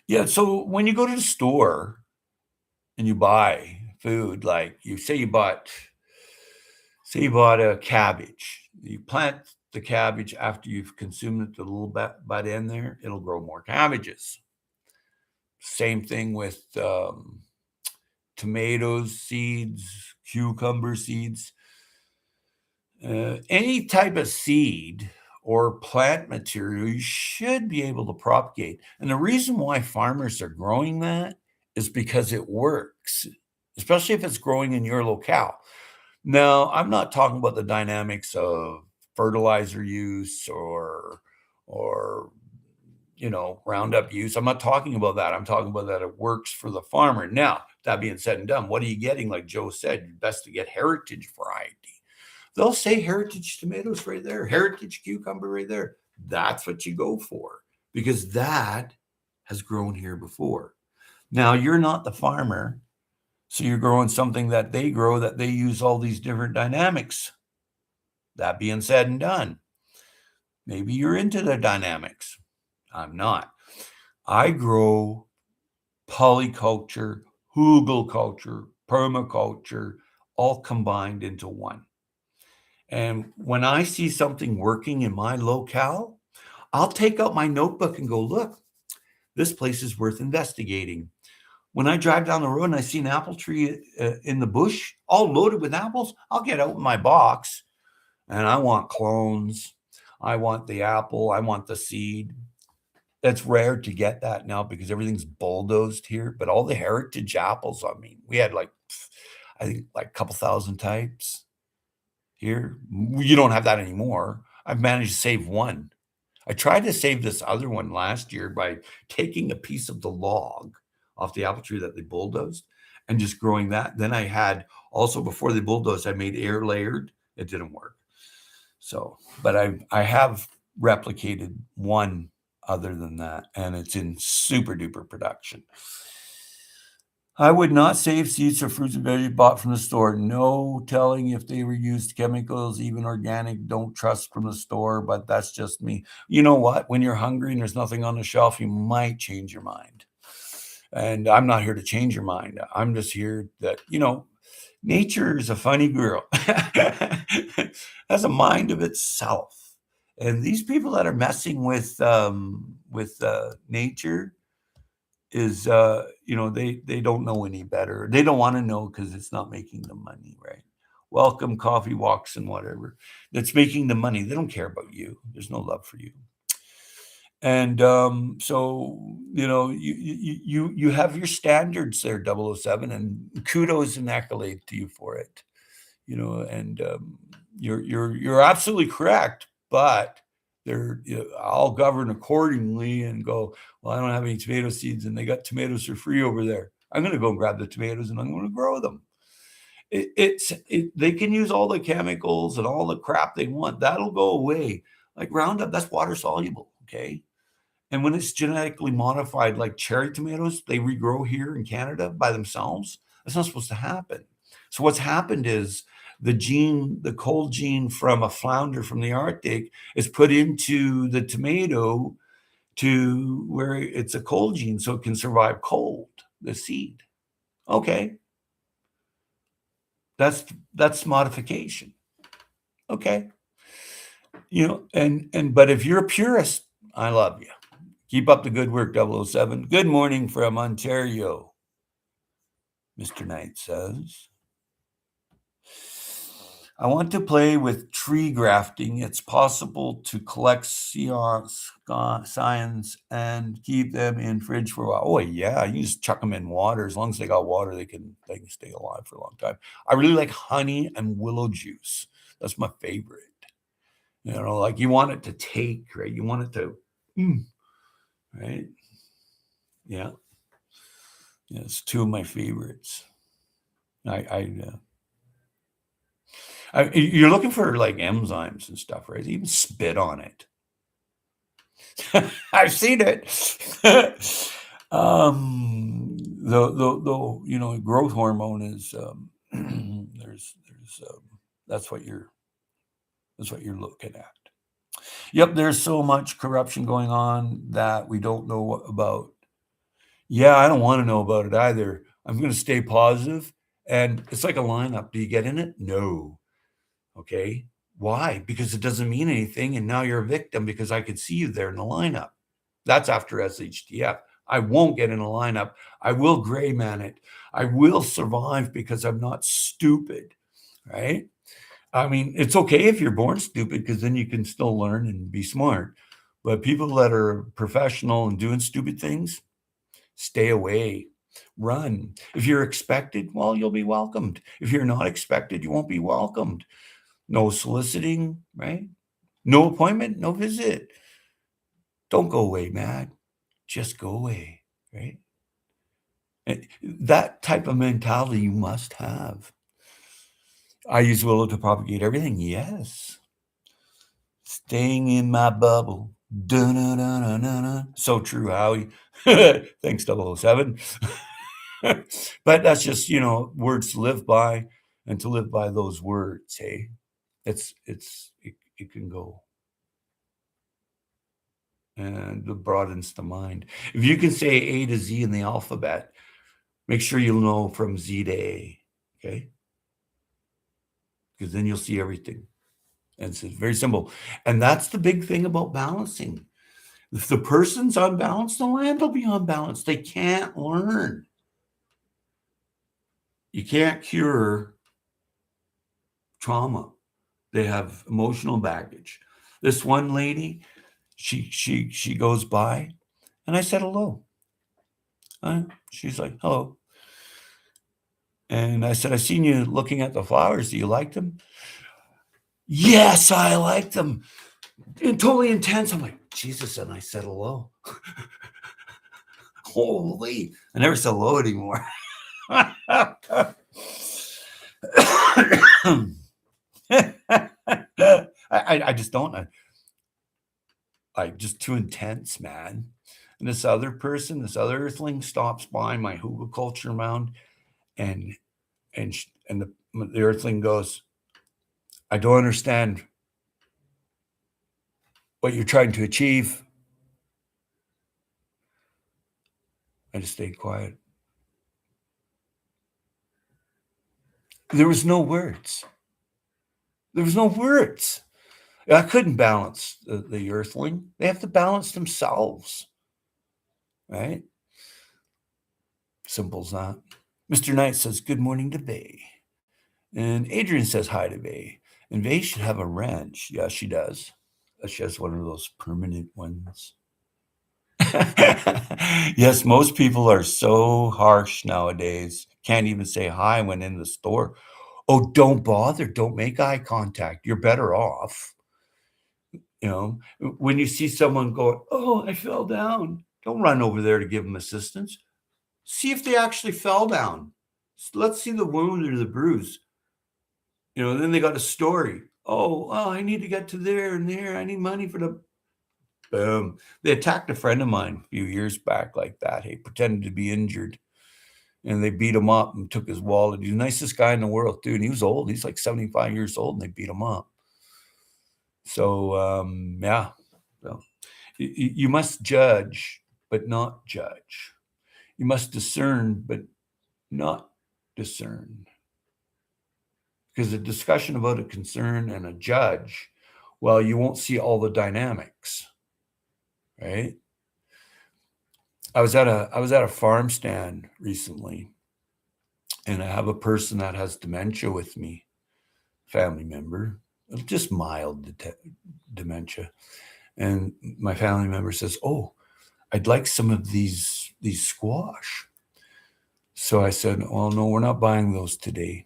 Yeah, so when you go to the store and you buy food, like you bought a cabbage. You plant the cabbage after you've consumed it a little bit by the end there, it'll grow more cabbages. Same thing with tomatoes seeds, cucumber seeds. Any type of seed or plant material, you should be able to propagate. And the reason why farmers are growing that is because it works, especially if it's growing in your locale. Now, I'm not talking about the dynamics of fertilizer use or Roundup use. I'm not talking about that. I'm talking about that it works for the farmer. Now, that being said and done, what are you getting? Like Joe said, best to get heritage variety. They'll say heritage tomatoes right there, heritage cucumber right there. That's what you go for because that has grown here before. Now, you're not the farmer, so you're growing something that they grow that they use all these different dynamics. That being said and done, maybe you're into the dynamics. I'm not. I grow polyculture, hugelkultur, permaculture, all combined into one. And when I see something working in my locale, I'll take out my notebook and go, look, this place is worth investigating. When I drive down the road and I see an apple tree in the bush, all loaded with apples, I'll get out my box and I want clones. I want the apple. I want the seed. It's rare to get that now because everything's bulldozed here. But all the heritage apples, I mean, we had I think like a couple thousand types here. You don't have that anymore. I've managed to save one. I tried to save this other one last year by taking a piece of the log off the apple tree that they bulldozed and just growing that. Then I had also before they bulldozed, I made air layered. It didn't work. So, but I have replicated one other than that, and it's in super duper production. I would not save seeds or fruits and veggies bought from the store. No telling if they were used chemicals, even organic. Don't trust from the store, but that's just me. You know what? When you're hungry and there's nothing on the shelf, you might change your mind. And I'm not here to change your mind. I'm just here that, nature is a funny girl. Has a mind of itself. And these people that are messing with nature is they don't know any better. They don't want to know because it's not making them money, right? Welcome coffee walks and whatever. That's making the money. They don't care about you. There's no love for you. And so you have your standards there, 007, and kudos and accolade to you for it. And you're absolutely correct, but I'll govern accordingly and go, well, I don't have any tomato seeds and they got tomatoes for free over there. I'm going to go grab the tomatoes and I'm going to grow them. They can use all the chemicals and all the crap they want. That'll go away. Like Roundup, that's water soluble. Okay. And when it's genetically modified, like cherry tomatoes, they regrow here in Canada by themselves. That's not supposed to happen. So what's happened is the cold gene from a flounder from the Arctic is put into the tomato to where it's a cold gene so it can survive cold, the seed. Okay. That's modification. Okay. But if you're a purist, I love you. Keep up the good work, 007. Good morning from Ontario, Mr. Knight says. I want to play with tree grafting. It's possible to collect scions and keep them in fridge for a while. Oh yeah, you just chuck them in water. As long as they got water, they can stay alive for a long time. I really like honey and willow juice. That's my favorite. Like you want it to take, right? You want it to, right? Yeah. Yeah, it's two of my favorites. You're looking for like enzymes and stuff, right? They even spit on it. I've seen it. The growth hormone is that's what you're looking at. Yep, there's so much corruption going on that we don't know about. Yeah, I don't want to know about it either. I'm going to stay positive. And it's like a lineup. Do you get in it? No. Okay. Why? Because it doesn't mean anything. And now you're a victim because I could see you there in the lineup. That's after SHTF. I won't get in a lineup. I will gray man it. I will survive because I'm not stupid. Right? I mean, it's okay if you're born stupid because then you can still learn and be smart. But people that are professional and doing stupid things, stay away. Run. If you're expected, well, you'll be welcomed. If you're not expected, you won't be welcomed. No soliciting, right? No appointment, no visit. Don't go away, man. Just go away, right? That type of mentality you must have. I use Willow to propagate everything. Yes. Staying in my bubble. Dun-dun-dun-dun-dun. So true, Howie. Thanks, 007. But that's just, words to live by, and to live by those words, hey? It can go. And it broadens the mind. If you can say A to Z in the alphabet, make sure you know from Z to A, okay? Because then you'll see everything. And it's very simple. And that's the big thing about balancing. If the person's unbalanced, the land will be unbalanced. They can't learn. You can't cure trauma. They have emotional baggage. This one lady, she goes by, and I said hello. She's like, hello. And I said, I seen you looking at the flowers. Do you like them? Yes, I like them. And totally intense. I'm like, Jesus, and I said hello. Holy, I never said hello anymore. I just don't. I just too intense, man. And this other person, this other earthling, stops by my hugelkultur mound, and the earthling goes, I don't understand what you're trying to achieve. I just stayed quiet. There was no words. There was no words. I couldn't balance the earthling. They have to balance themselves, right? Simple as that. Mr. Knight says, good morning to Bay. And Adrian says hi to Bay. And Bay should have a wrench. Yeah, she does. She has one of those permanent ones. Yes, most people are so harsh nowadays. Can't even say hi when in the store. Oh, don't bother. Don't make eye contact. You're better off. When you see someone going, oh, I fell down, don't run over there to give them assistance. See if they actually fell down. Let's see the wound or the bruise. Then they got a story. Oh, I need to get to there and there. I need money for the... Boom. They attacked a friend of mine a few years back like that. He pretended to be injured, and they beat him up and took his wallet. He's the nicest guy in the world, dude. And he was old. He's like 75 years old, and they beat him up. So, yeah. So, you must judge, but not judge. You must discern, but not discern. Because a discussion about a concern and a judge, well, you won't see all the dynamics, right? I was at a farm stand recently, and I have a person that has dementia with me, family member, just mild dementia. And my family member says, oh, I'd like some of these squash. So I said, well, no, we're not buying those today.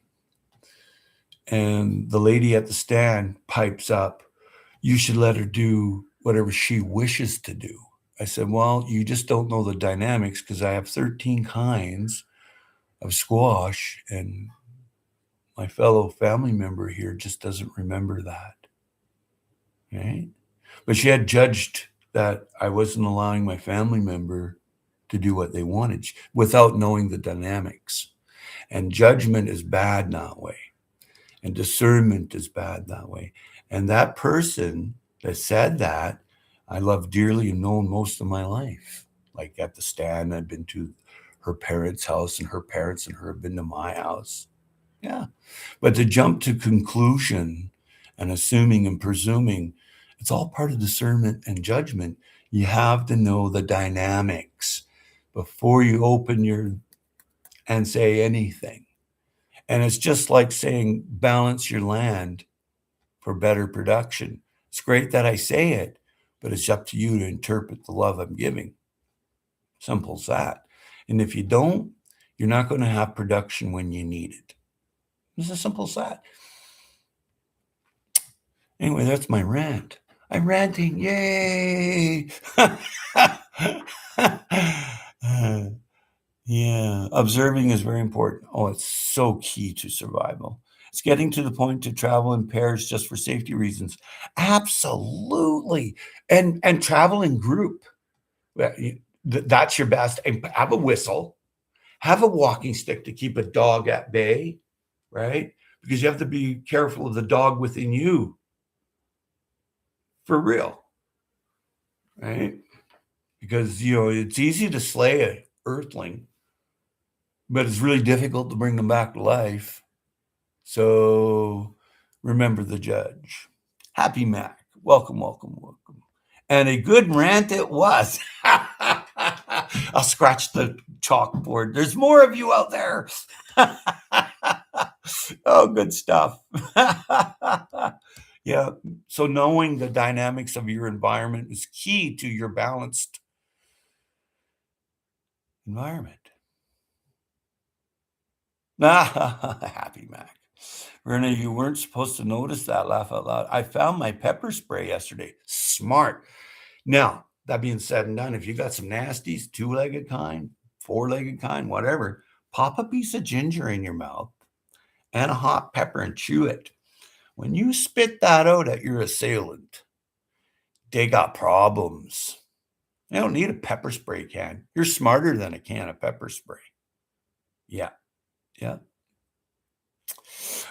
And the lady at the stand pipes up, you should let her do whatever she wishes to do. I said, well, you just don't know the dynamics, because I have 13 kinds of squash, and my fellow family member here just doesn't remember that. Right? But she had judged that I wasn't allowing my family member to do what they wanted without knowing the dynamics. And judgment is bad that way. And discernment is bad that way. And that person that said that, I love dearly and known most of my life. Like at the stand, I've been to her parents' house, and her parents and her have been to my house. Yeah. But to jump to conclusion and assuming and presuming, it's all part of discernment and judgment. You have to know the dynamics before you open and say anything. And it's just like saying, balance your land for better production. It's great that I say it, but it's up to you to interpret the love I'm giving. Simple as that. And if you don't, you're not going to have production when you need it. It's as simple as that. Anyway, that's my rant. I'm ranting. Yay! Yeah, observing is very important. Oh, it's so key to survival. It's getting to the point to travel in pairs just for safety reasons. Absolutely. And travel in group. That's your best. And have a whistle, have a walking stick to keep a dog at bay, right? Because you have to be careful of the dog within you. For real. Right? Because it's easy to slay an earthling, but it's really difficult to bring them back to life. So remember the judge. Happy Mac. Welcome, welcome, welcome. And a good rant it was. I'll scratch the chalkboard. There's more of you out there. Oh, good stuff. Yeah. So knowing the dynamics of your environment is key to your balanced environment. Happy Mac. Verna, you weren't supposed to notice that. Laugh out loud. I found my pepper spray yesterday. Smart. Now, that being said and done, if you got some nasties, two-legged kind, four-legged kind, whatever, pop a piece of ginger in your mouth and a hot pepper and chew it. When you spit that out at your assailant, they got problems. They don't need a pepper spray can. You're smarter than a can of pepper spray. Yeah. Yeah.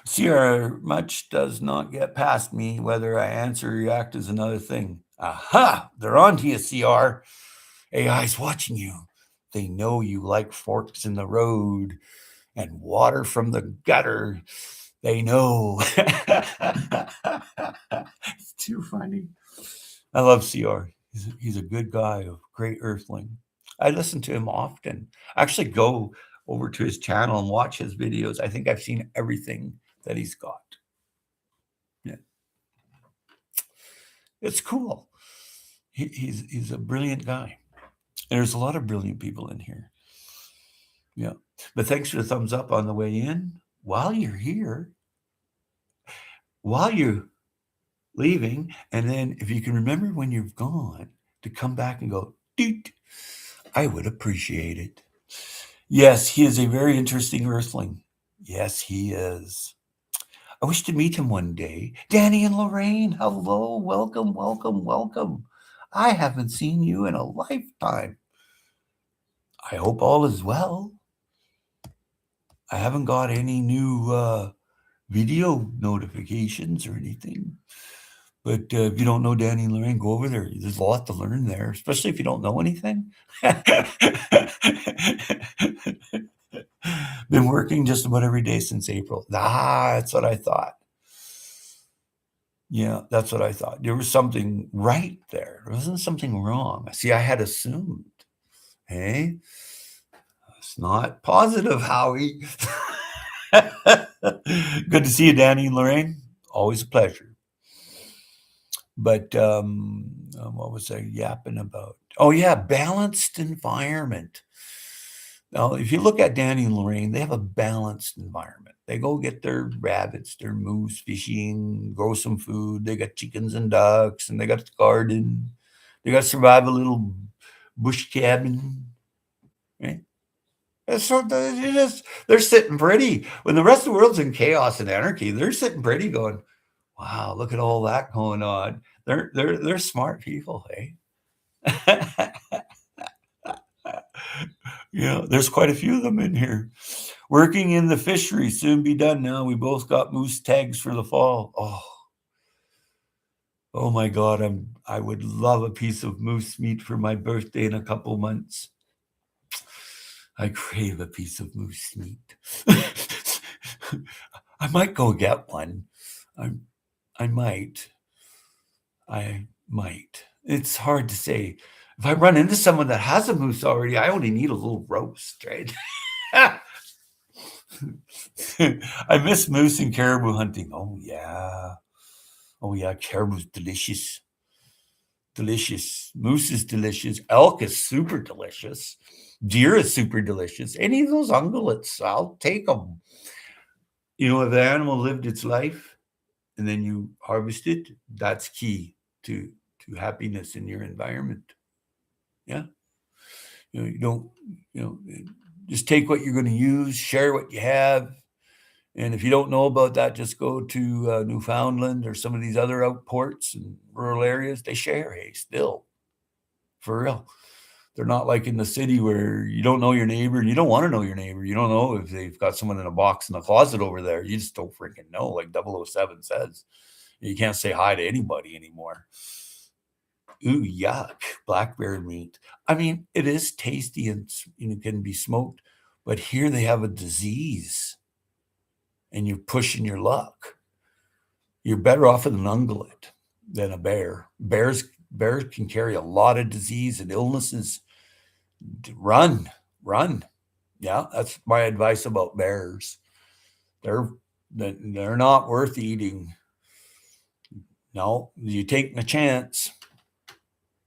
CR, much does not get past me. Whether I answer or react is another thing. Aha! They're on to you, CR. AI's watching you. They know you like forks in the road and water from the gutter. They know. It's too funny. I love CR. He's a good guy, a great earthling. I listen to him often. I actually go over to his channel and watch his videos. I think I've seen everything that he's got. Yeah. It's cool. He's a brilliant guy. And there's a lot of brilliant people in here. Yeah. But thanks for the thumbs up on the way in. While you're here, while you're leaving, and then if you can remember when you've gone to come back and go, doot, I would appreciate it. Yes, he is a very interesting earthling. Yes, he is. I wish to meet him one day. Danny and Lorraine, hello, welcome, welcome, welcome. I haven't seen you in a lifetime. I hope all is well. I haven't got any new video notifications or anything. But if you don't know Danny and Lorraine, go over there. There's a lot to learn there, especially if you don't know anything. Been working just about every day since April. That's what I thought. Yeah, that's what I thought. There was something right there. There wasn't something wrong. See, I had assumed. Hey, it's not positive, Howie. Good to see you, Danny and Lorraine. Always a pleasure. But what was I yapping about? Oh, yeah, balanced environment. Now, if you look at Danny and Lorraine, they have a balanced environment. They go get their rabbits, their moose, fishing, grow some food. They got chickens and ducks, and they got the garden. They got to survive a little bush cabin, right? So they're sitting pretty. When the rest of the world's in chaos and anarchy, they're sitting pretty, going, "Wow, look at all that going on." They're smart people, hey. Yeah, there's quite a few of them in here. Working in the fishery, soon be done now. We both got moose tags for the fall. Oh my God, I would love a piece of moose meat for my birthday in a couple months. I crave a piece of moose meat. I might go get one. I might. It's hard to say. If I run into someone that has a moose already, I only need a little roast, right? I miss moose and caribou hunting. Oh yeah, caribou's delicious. Delicious. Moose is delicious. Elk is super delicious. Deer is super delicious. Any of those ungulates, I'll take them. If the animal lived its life and then you harvest it, that's key to happiness in your environment. Yeah. You don't, you know, just take what you're going to use, share what you have. And if you don't know about that, just go to Newfoundland or some of these other outports and rural areas. They share, hey, still, for real. They're not like in the city where you don't know your neighbor and you don't want to know your neighbor. You don't know if they've got someone in a box in the closet over there. You just don't freaking know, like 007 says. You can't say hi to anybody anymore. Ooh, yuck, black bear meat. I mean, it is tasty and can be smoked, but here they have a disease and you're pushing your luck. You're better off with an ungulate than a bear. Bears can carry a lot of disease and illnesses. Run. Yeah, that's my advice about bears. They're not worth eating. No, you're taking a chance.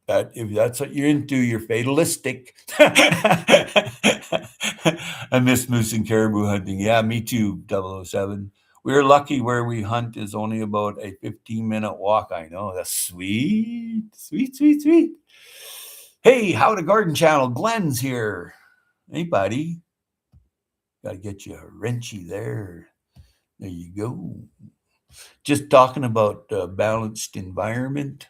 That if that's what you're into, you're fatalistic. I miss moose and caribou hunting. Yeah, me too, 007. We're lucky where we hunt is only about a 15-minute walk. I know. That's sweet. Hey, How to Garden Channel. Glenn's here. Hey, buddy. Got to get you a wrenchy there. There you go. Just talking about balanced environment.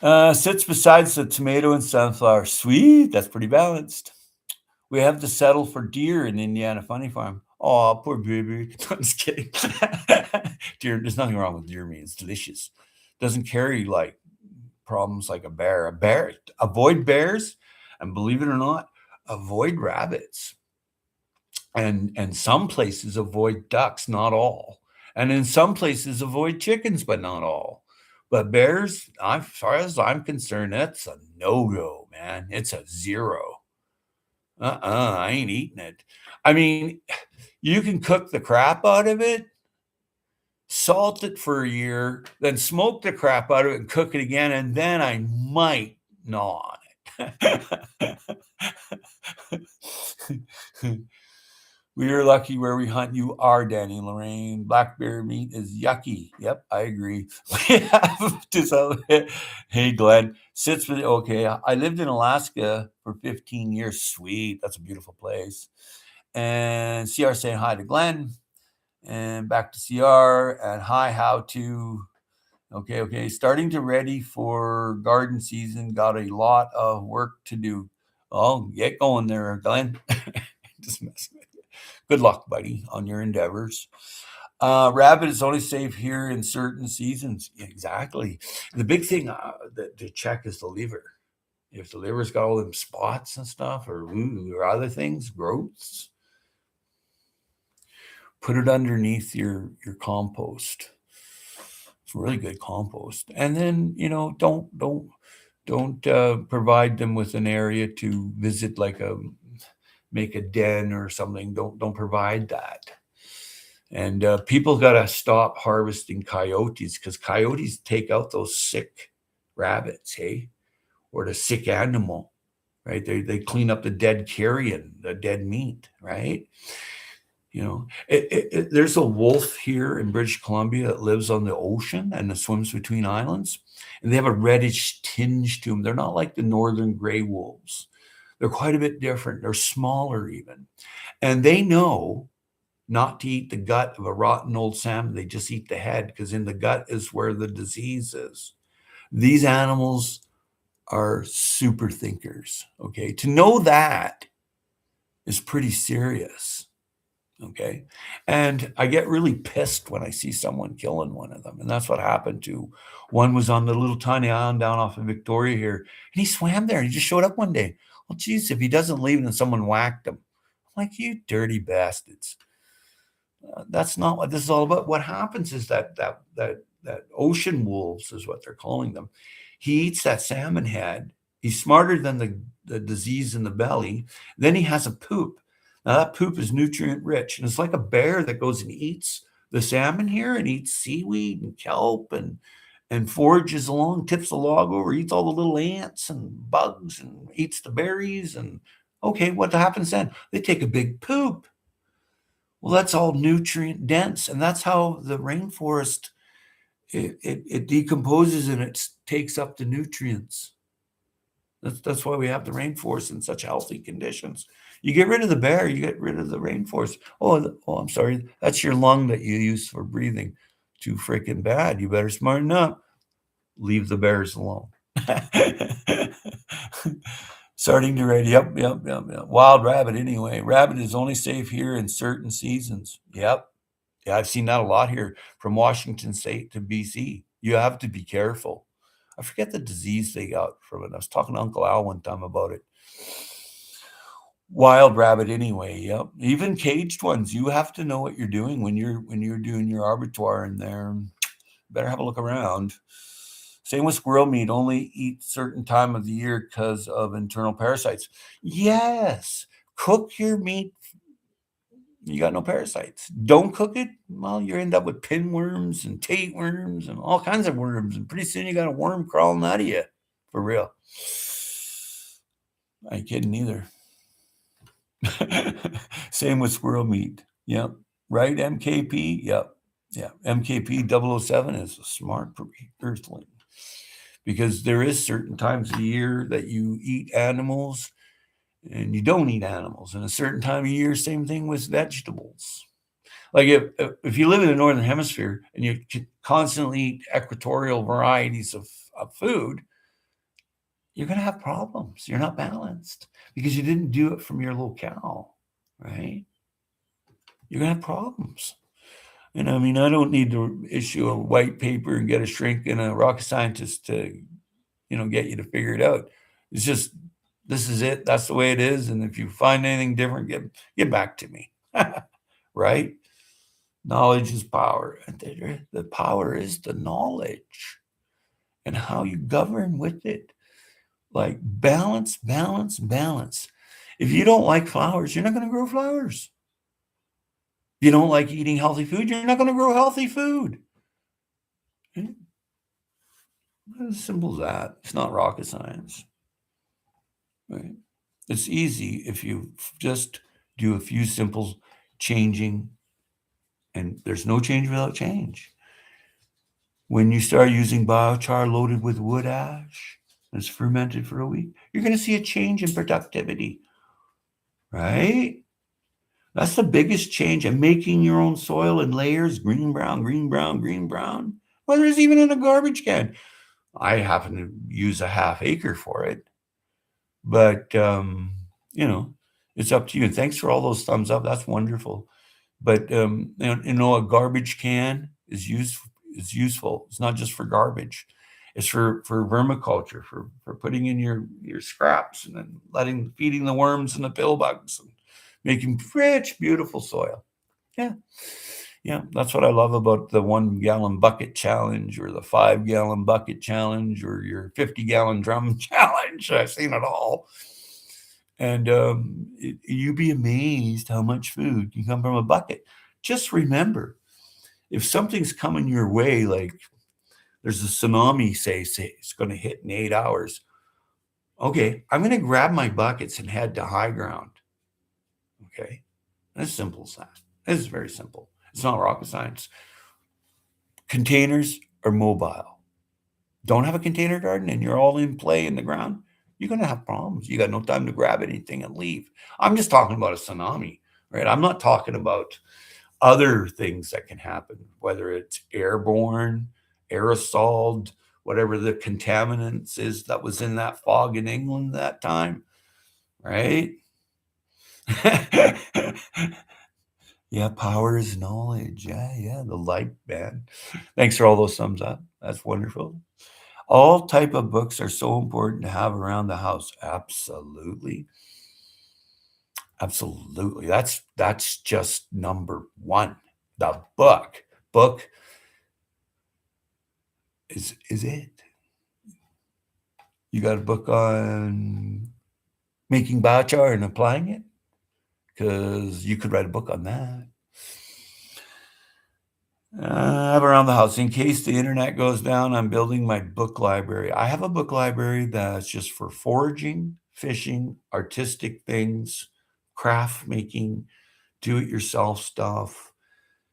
Sits beside the tomato and sunflower. Sweet. That's pretty balanced. We have to settle for deer in Indiana Funny Farm. Oh, poor baby. I'm just kidding. Deer, there's nothing wrong with deer meat. It's delicious. Doesn't carry like problems like a bear. Avoid bears, and believe it or not, avoid rabbits. And some places avoid ducks, not all. And in some places avoid chickens, but not all. But bears, as far as I'm concerned, that's a no-go, man. It's a 0. I ain't eating it. I mean, you can cook the crap out of it, salt it for a year, then smoke the crap out of it and cook it again, and then I might gnaw on it. We are lucky where we hunt. You are, Danny Lorraine. Black bear meat is yucky. Yep, I agree. We have to. Hey, Glenn. Sits with. Okay, I lived in Alaska for 15 years. Sweet. That's a beautiful place. And CR saying hi to Glenn. And back to CR. And hi, how to. Okay. Starting to ready for garden season. Got a lot of work to do. Oh, get going there, Glenn. Just messing with you. Good luck, buddy, on your endeavors. Rabbit is only safe here in certain seasons. Exactly. The big thing to check is the liver. If the liver's got all them spots and stuff, or other things, growths, put it underneath your compost. It's really good compost. And then don't provide them with an area to visit, like make a den or something. Don't provide that. And people got to stop harvesting coyotes, because coyotes take out those sick rabbits, hey, or the sick animal, right? They clean up the dead carrion, the dead meat, right? There's a wolf here in British Columbia that lives on the ocean and swims between islands, and they have a reddish tinge to them. They're not like the northern gray wolves. They're quite a bit different. They're smaller even. And they know not to eat the gut of a rotten old salmon. They just eat the head, because in the gut is where the disease is. These animals are super thinkers, okay? To know that is pretty serious, okay? And I get really pissed when I see someone killing one of them. And that's what happened to one. Was on the little tiny island down off of Victoria here. And he swam there and he just showed up one day. Well, geez, if he doesn't leave, then someone whacked him. I'm like, you dirty bastards. That's not what this is all about. What happens is that ocean wolves is what they're calling them. He eats that salmon head. He's smarter than the disease in the belly. Then he has a poop. Now that poop is nutrient rich, and it's like a bear that goes and eats the salmon here and eats seaweed and kelp and and forages along, tips the log over, eats all the little ants and bugs and eats the berries. And okay, what happens then? They take a big poop. Well, that's all nutrient dense. And that's how the rainforest, it decomposes and it takes up the nutrients. That's why we have the rainforest in such healthy conditions. You get rid of the bear, you get rid of the rainforest. Oh, I'm sorry. That's your lung that you use for breathing. Too freaking bad. You better smarten up. Leave the bears alone. Starting to ready. Yep. Wild rabbit, anyway. Rabbit is only safe here in certain seasons. Yep. Yeah, I've seen that a lot here from Washington State to BC. You have to be careful. I forget the disease they got from it. I was talking to Uncle Al one time about it. Wild rabbit, anyway. Yep. Even caged ones. You have to know what you're doing when you're doing your abattoir in there. Better have a look around. Same with squirrel meat. Only eat certain time of the year because of internal parasites. Yes. Cook your meat. You got no parasites. Don't cook it. Well, you end up with pinworms and tapeworms and all kinds of worms. And pretty soon you got a worm crawling out of you. For real. I ain't kidding either. Same with squirrel meat. Yep. Right, MKP? Yep. Yeah. MKP 007 is a smart earthling. Because there is certain times of the year that you eat animals and you don't eat animals. And a certain time of year, same thing with vegetables. Like if you live in the northern hemisphere and you constantly eat equatorial varieties of food, you're going to have problems. You're not balanced because you didn't do it from your locale, right? You're going to have problems. And I mean, I don't need to issue a white paper and get a shrink and a rocket scientist to, get you to figure it out. It's just, this is it. That's the way it is. And if you find anything different, get back to me. Right? Knowledge is power. The power is the knowledge and how you govern with it. Like balance, balance, balance. If you don't like flowers, you're not going to grow flowers. If you don't like eating healthy food, you're not going to grow healthy food. As simple as that. It's not rocket science. Right? It's easy if you just do a few simple changing, and there's no change without change. When you start using biochar loaded with wood ash, and it's fermented for a week, you're going to see a change in productivity, right? That's the biggest change. And making your own soil in layers, green, brown, green, brown, green, brown, whether it's even in a garbage can. I happen to use a half acre for it, but it's up to you. And thanks for all those thumbs up. That's wonderful. But a garbage can is useful. It's not just for garbage. It's for vermiculture, for putting in your scraps and then feeding the worms and the pill bugs and making rich, beautiful soil. Yeah. Yeah, that's what I love about the 1 gallon bucket challenge or the 5 gallon bucket challenge or your 50 gallon drum challenge. I've seen it all. And you'd be amazed how much food can come from a bucket. Just remember, if something's coming your way, like there's a tsunami, say it's going to hit in 8 hours. Okay, I'm going to grab my buckets and head to high ground. Okay, as simple as that. It's very simple. It's not rocket science. Containers are mobile. Don't have a container garden and you're all in play in the ground, you're going to have problems. You got no time to grab anything and leave. I'm just talking about a tsunami, right? I'm not talking about other things that can happen, whether it's airborne, aerosoled, whatever the contaminants is that was in that fog in England that time, right? Yeah, power is knowledge. Yeah, the light, man. Thanks for all those thumbs up. That's wonderful. All type of books are so important to have around the house. Absolutely. Absolutely. That's just number one. The book is it. You got a book on making biochar and applying it? Because you could write a book on that. I have around the house. In case the internet goes down, I'm building my book library. I have a book library that's just for foraging, fishing, artistic things, craft making, do-it-yourself stuff,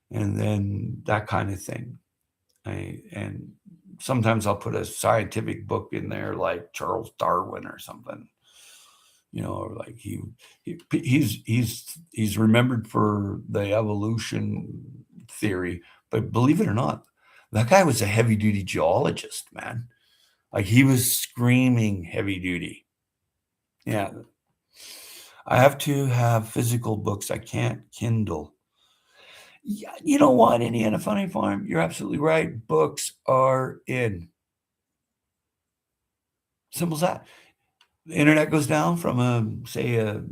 and then that kind of thing. And sometimes I'll put a scientific book in there, like Charles Darwin or something. Or like he's remembered for the evolution theory, but believe it or not, that guy was a heavy duty geologist, man. Like he was screaming heavy duty. Yeah, I have to have physical books. I can't Kindle. Yeah, you know what, Indiana Funny Farm? You're absolutely right. Books are in. Simple as that. The internet goes down from say a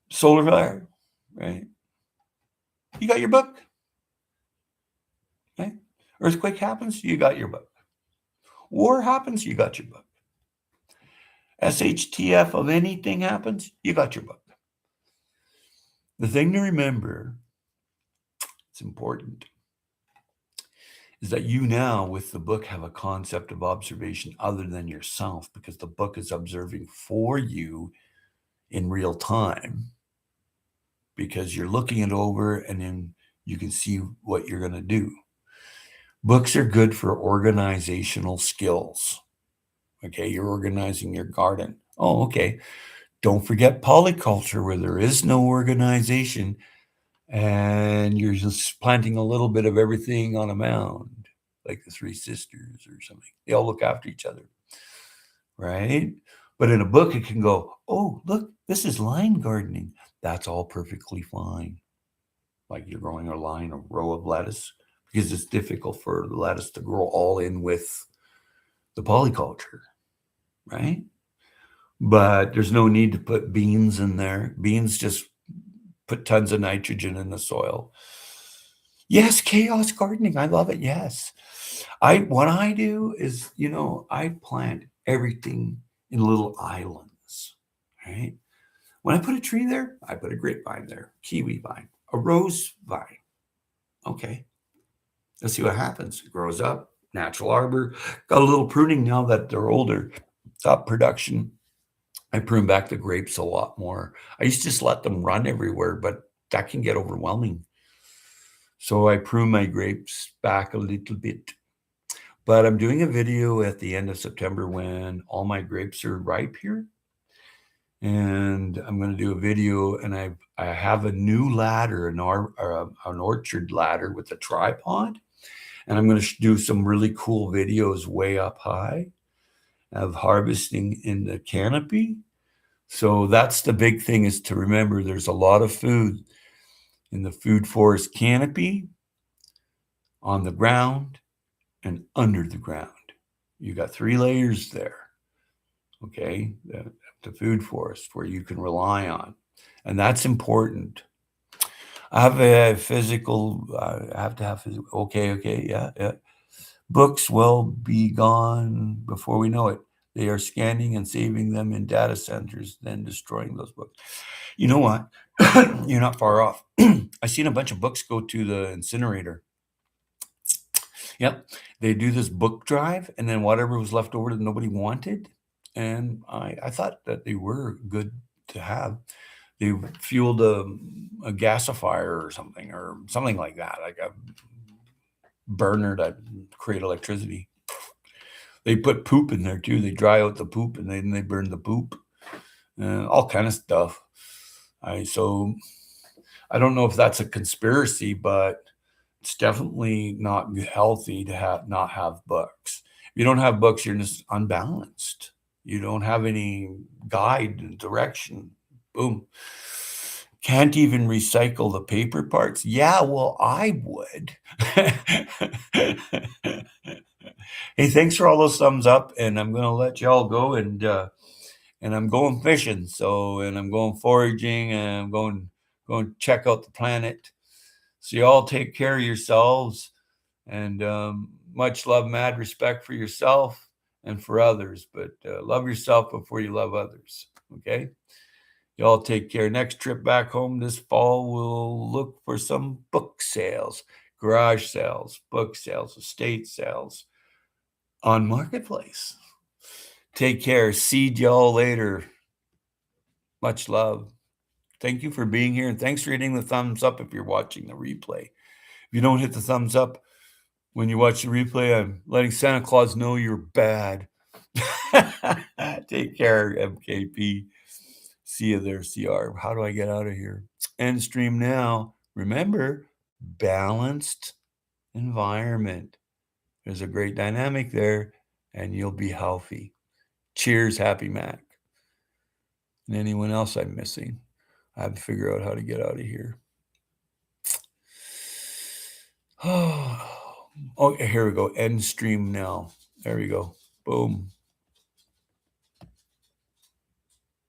solar flare, right? You got your book. Okay? Earthquake happens, you got your book. War happens, you got your book. SHTF of anything happens, you got your book. The thing to remember, it's important, is that you now with the book have a concept of observation other than yourself, because the book is observing for you in real time, because you're looking it over and then you can see what you're going to do. Books are good for organizational skills. Okay, you're organizing your garden. Oh, okay. Don't forget polyculture, where there is no organization and you're just planting a little bit of everything on a mound, like the Three Sisters or something. They all look after each other, right? But in a book, it can go, oh, look, this is line gardening. That's all perfectly fine. Like you're growing a row of lettuce, because it's difficult for the lettuce to grow all in with the polyculture, right? But there's no need to put beans in there. Beans just put tons of nitrogen in the soil. Yes, chaos gardening. I love it. Yes. What I do is, I plant everything in little islands, right? When I put a tree there, I put a grapevine there, kiwi vine, a rose vine. Okay. Let's see what happens. It grows up, natural arbor. Got a little pruning now that they're older. Top production. I prune back the grapes a lot more. I used to just let them run everywhere, but that can get overwhelming. So I prune my grapes back a little bit. But I'm doing a video at the end of September when all my grapes are ripe here. And I'm going to do a video, and I have a new ladder, an orchard ladder with a tripod. And I'm going to do some really cool videos way up high of harvesting in the canopy. So that's the big thing, is to remember there's a lot of food in the food forest canopy, on the ground, and under the ground. You got 3 layers there, okay? The food forest where you can rely on. And that's important. I have a physical, I have to have physical. Okay, yeah. Books will be gone before we know it. They are scanning and saving them in data centers, then destroying those books. You know what? You're not far off. I've seen a bunch of books go to the incinerator. Yep. They do this book drive, and then whatever was left over that nobody wanted. And I thought that they were good to have. They fueled a gasifier or something like that, like a burner that create electricity. They put poop in there too. They dry out the poop and then they burn the poop, all kind of stuff. So I don't know if that's a conspiracy, but it's definitely not healthy to not have books. If you don't have books, you're just unbalanced. You don't have any guide and direction. Boom. Can't even recycle the paper parts. Yeah, well, I would. Hey, thanks for all those thumbs up, and I'm gonna let y'all go, and I'm going fishing. So, and I'm going foraging, and I'm going to check out the planet. So y'all take care of yourselves, and much love, mad respect for yourself and for others. But love yourself before you love others. Okay. Y'all take care. Next trip back home this fall, we'll look for some book sales. garage sales, book sales, estate sales on Marketplace. Take care. See y'all later. Much love. Thank you for being here, and thanks for hitting the thumbs up if you're watching the replay. If you don't hit the thumbs up when you watch the replay, I'm letting Santa Claus know you're bad. Take care, MKP. See you there, CR. How do I get out of here? End stream now. Remember, balanced environment. There's a great dynamic there, and you'll be healthy. Cheers, Happy Mac. And anyone else I'm missing? I have to figure out how to get out of here. Oh, here we go. End stream now. There we go. Boom.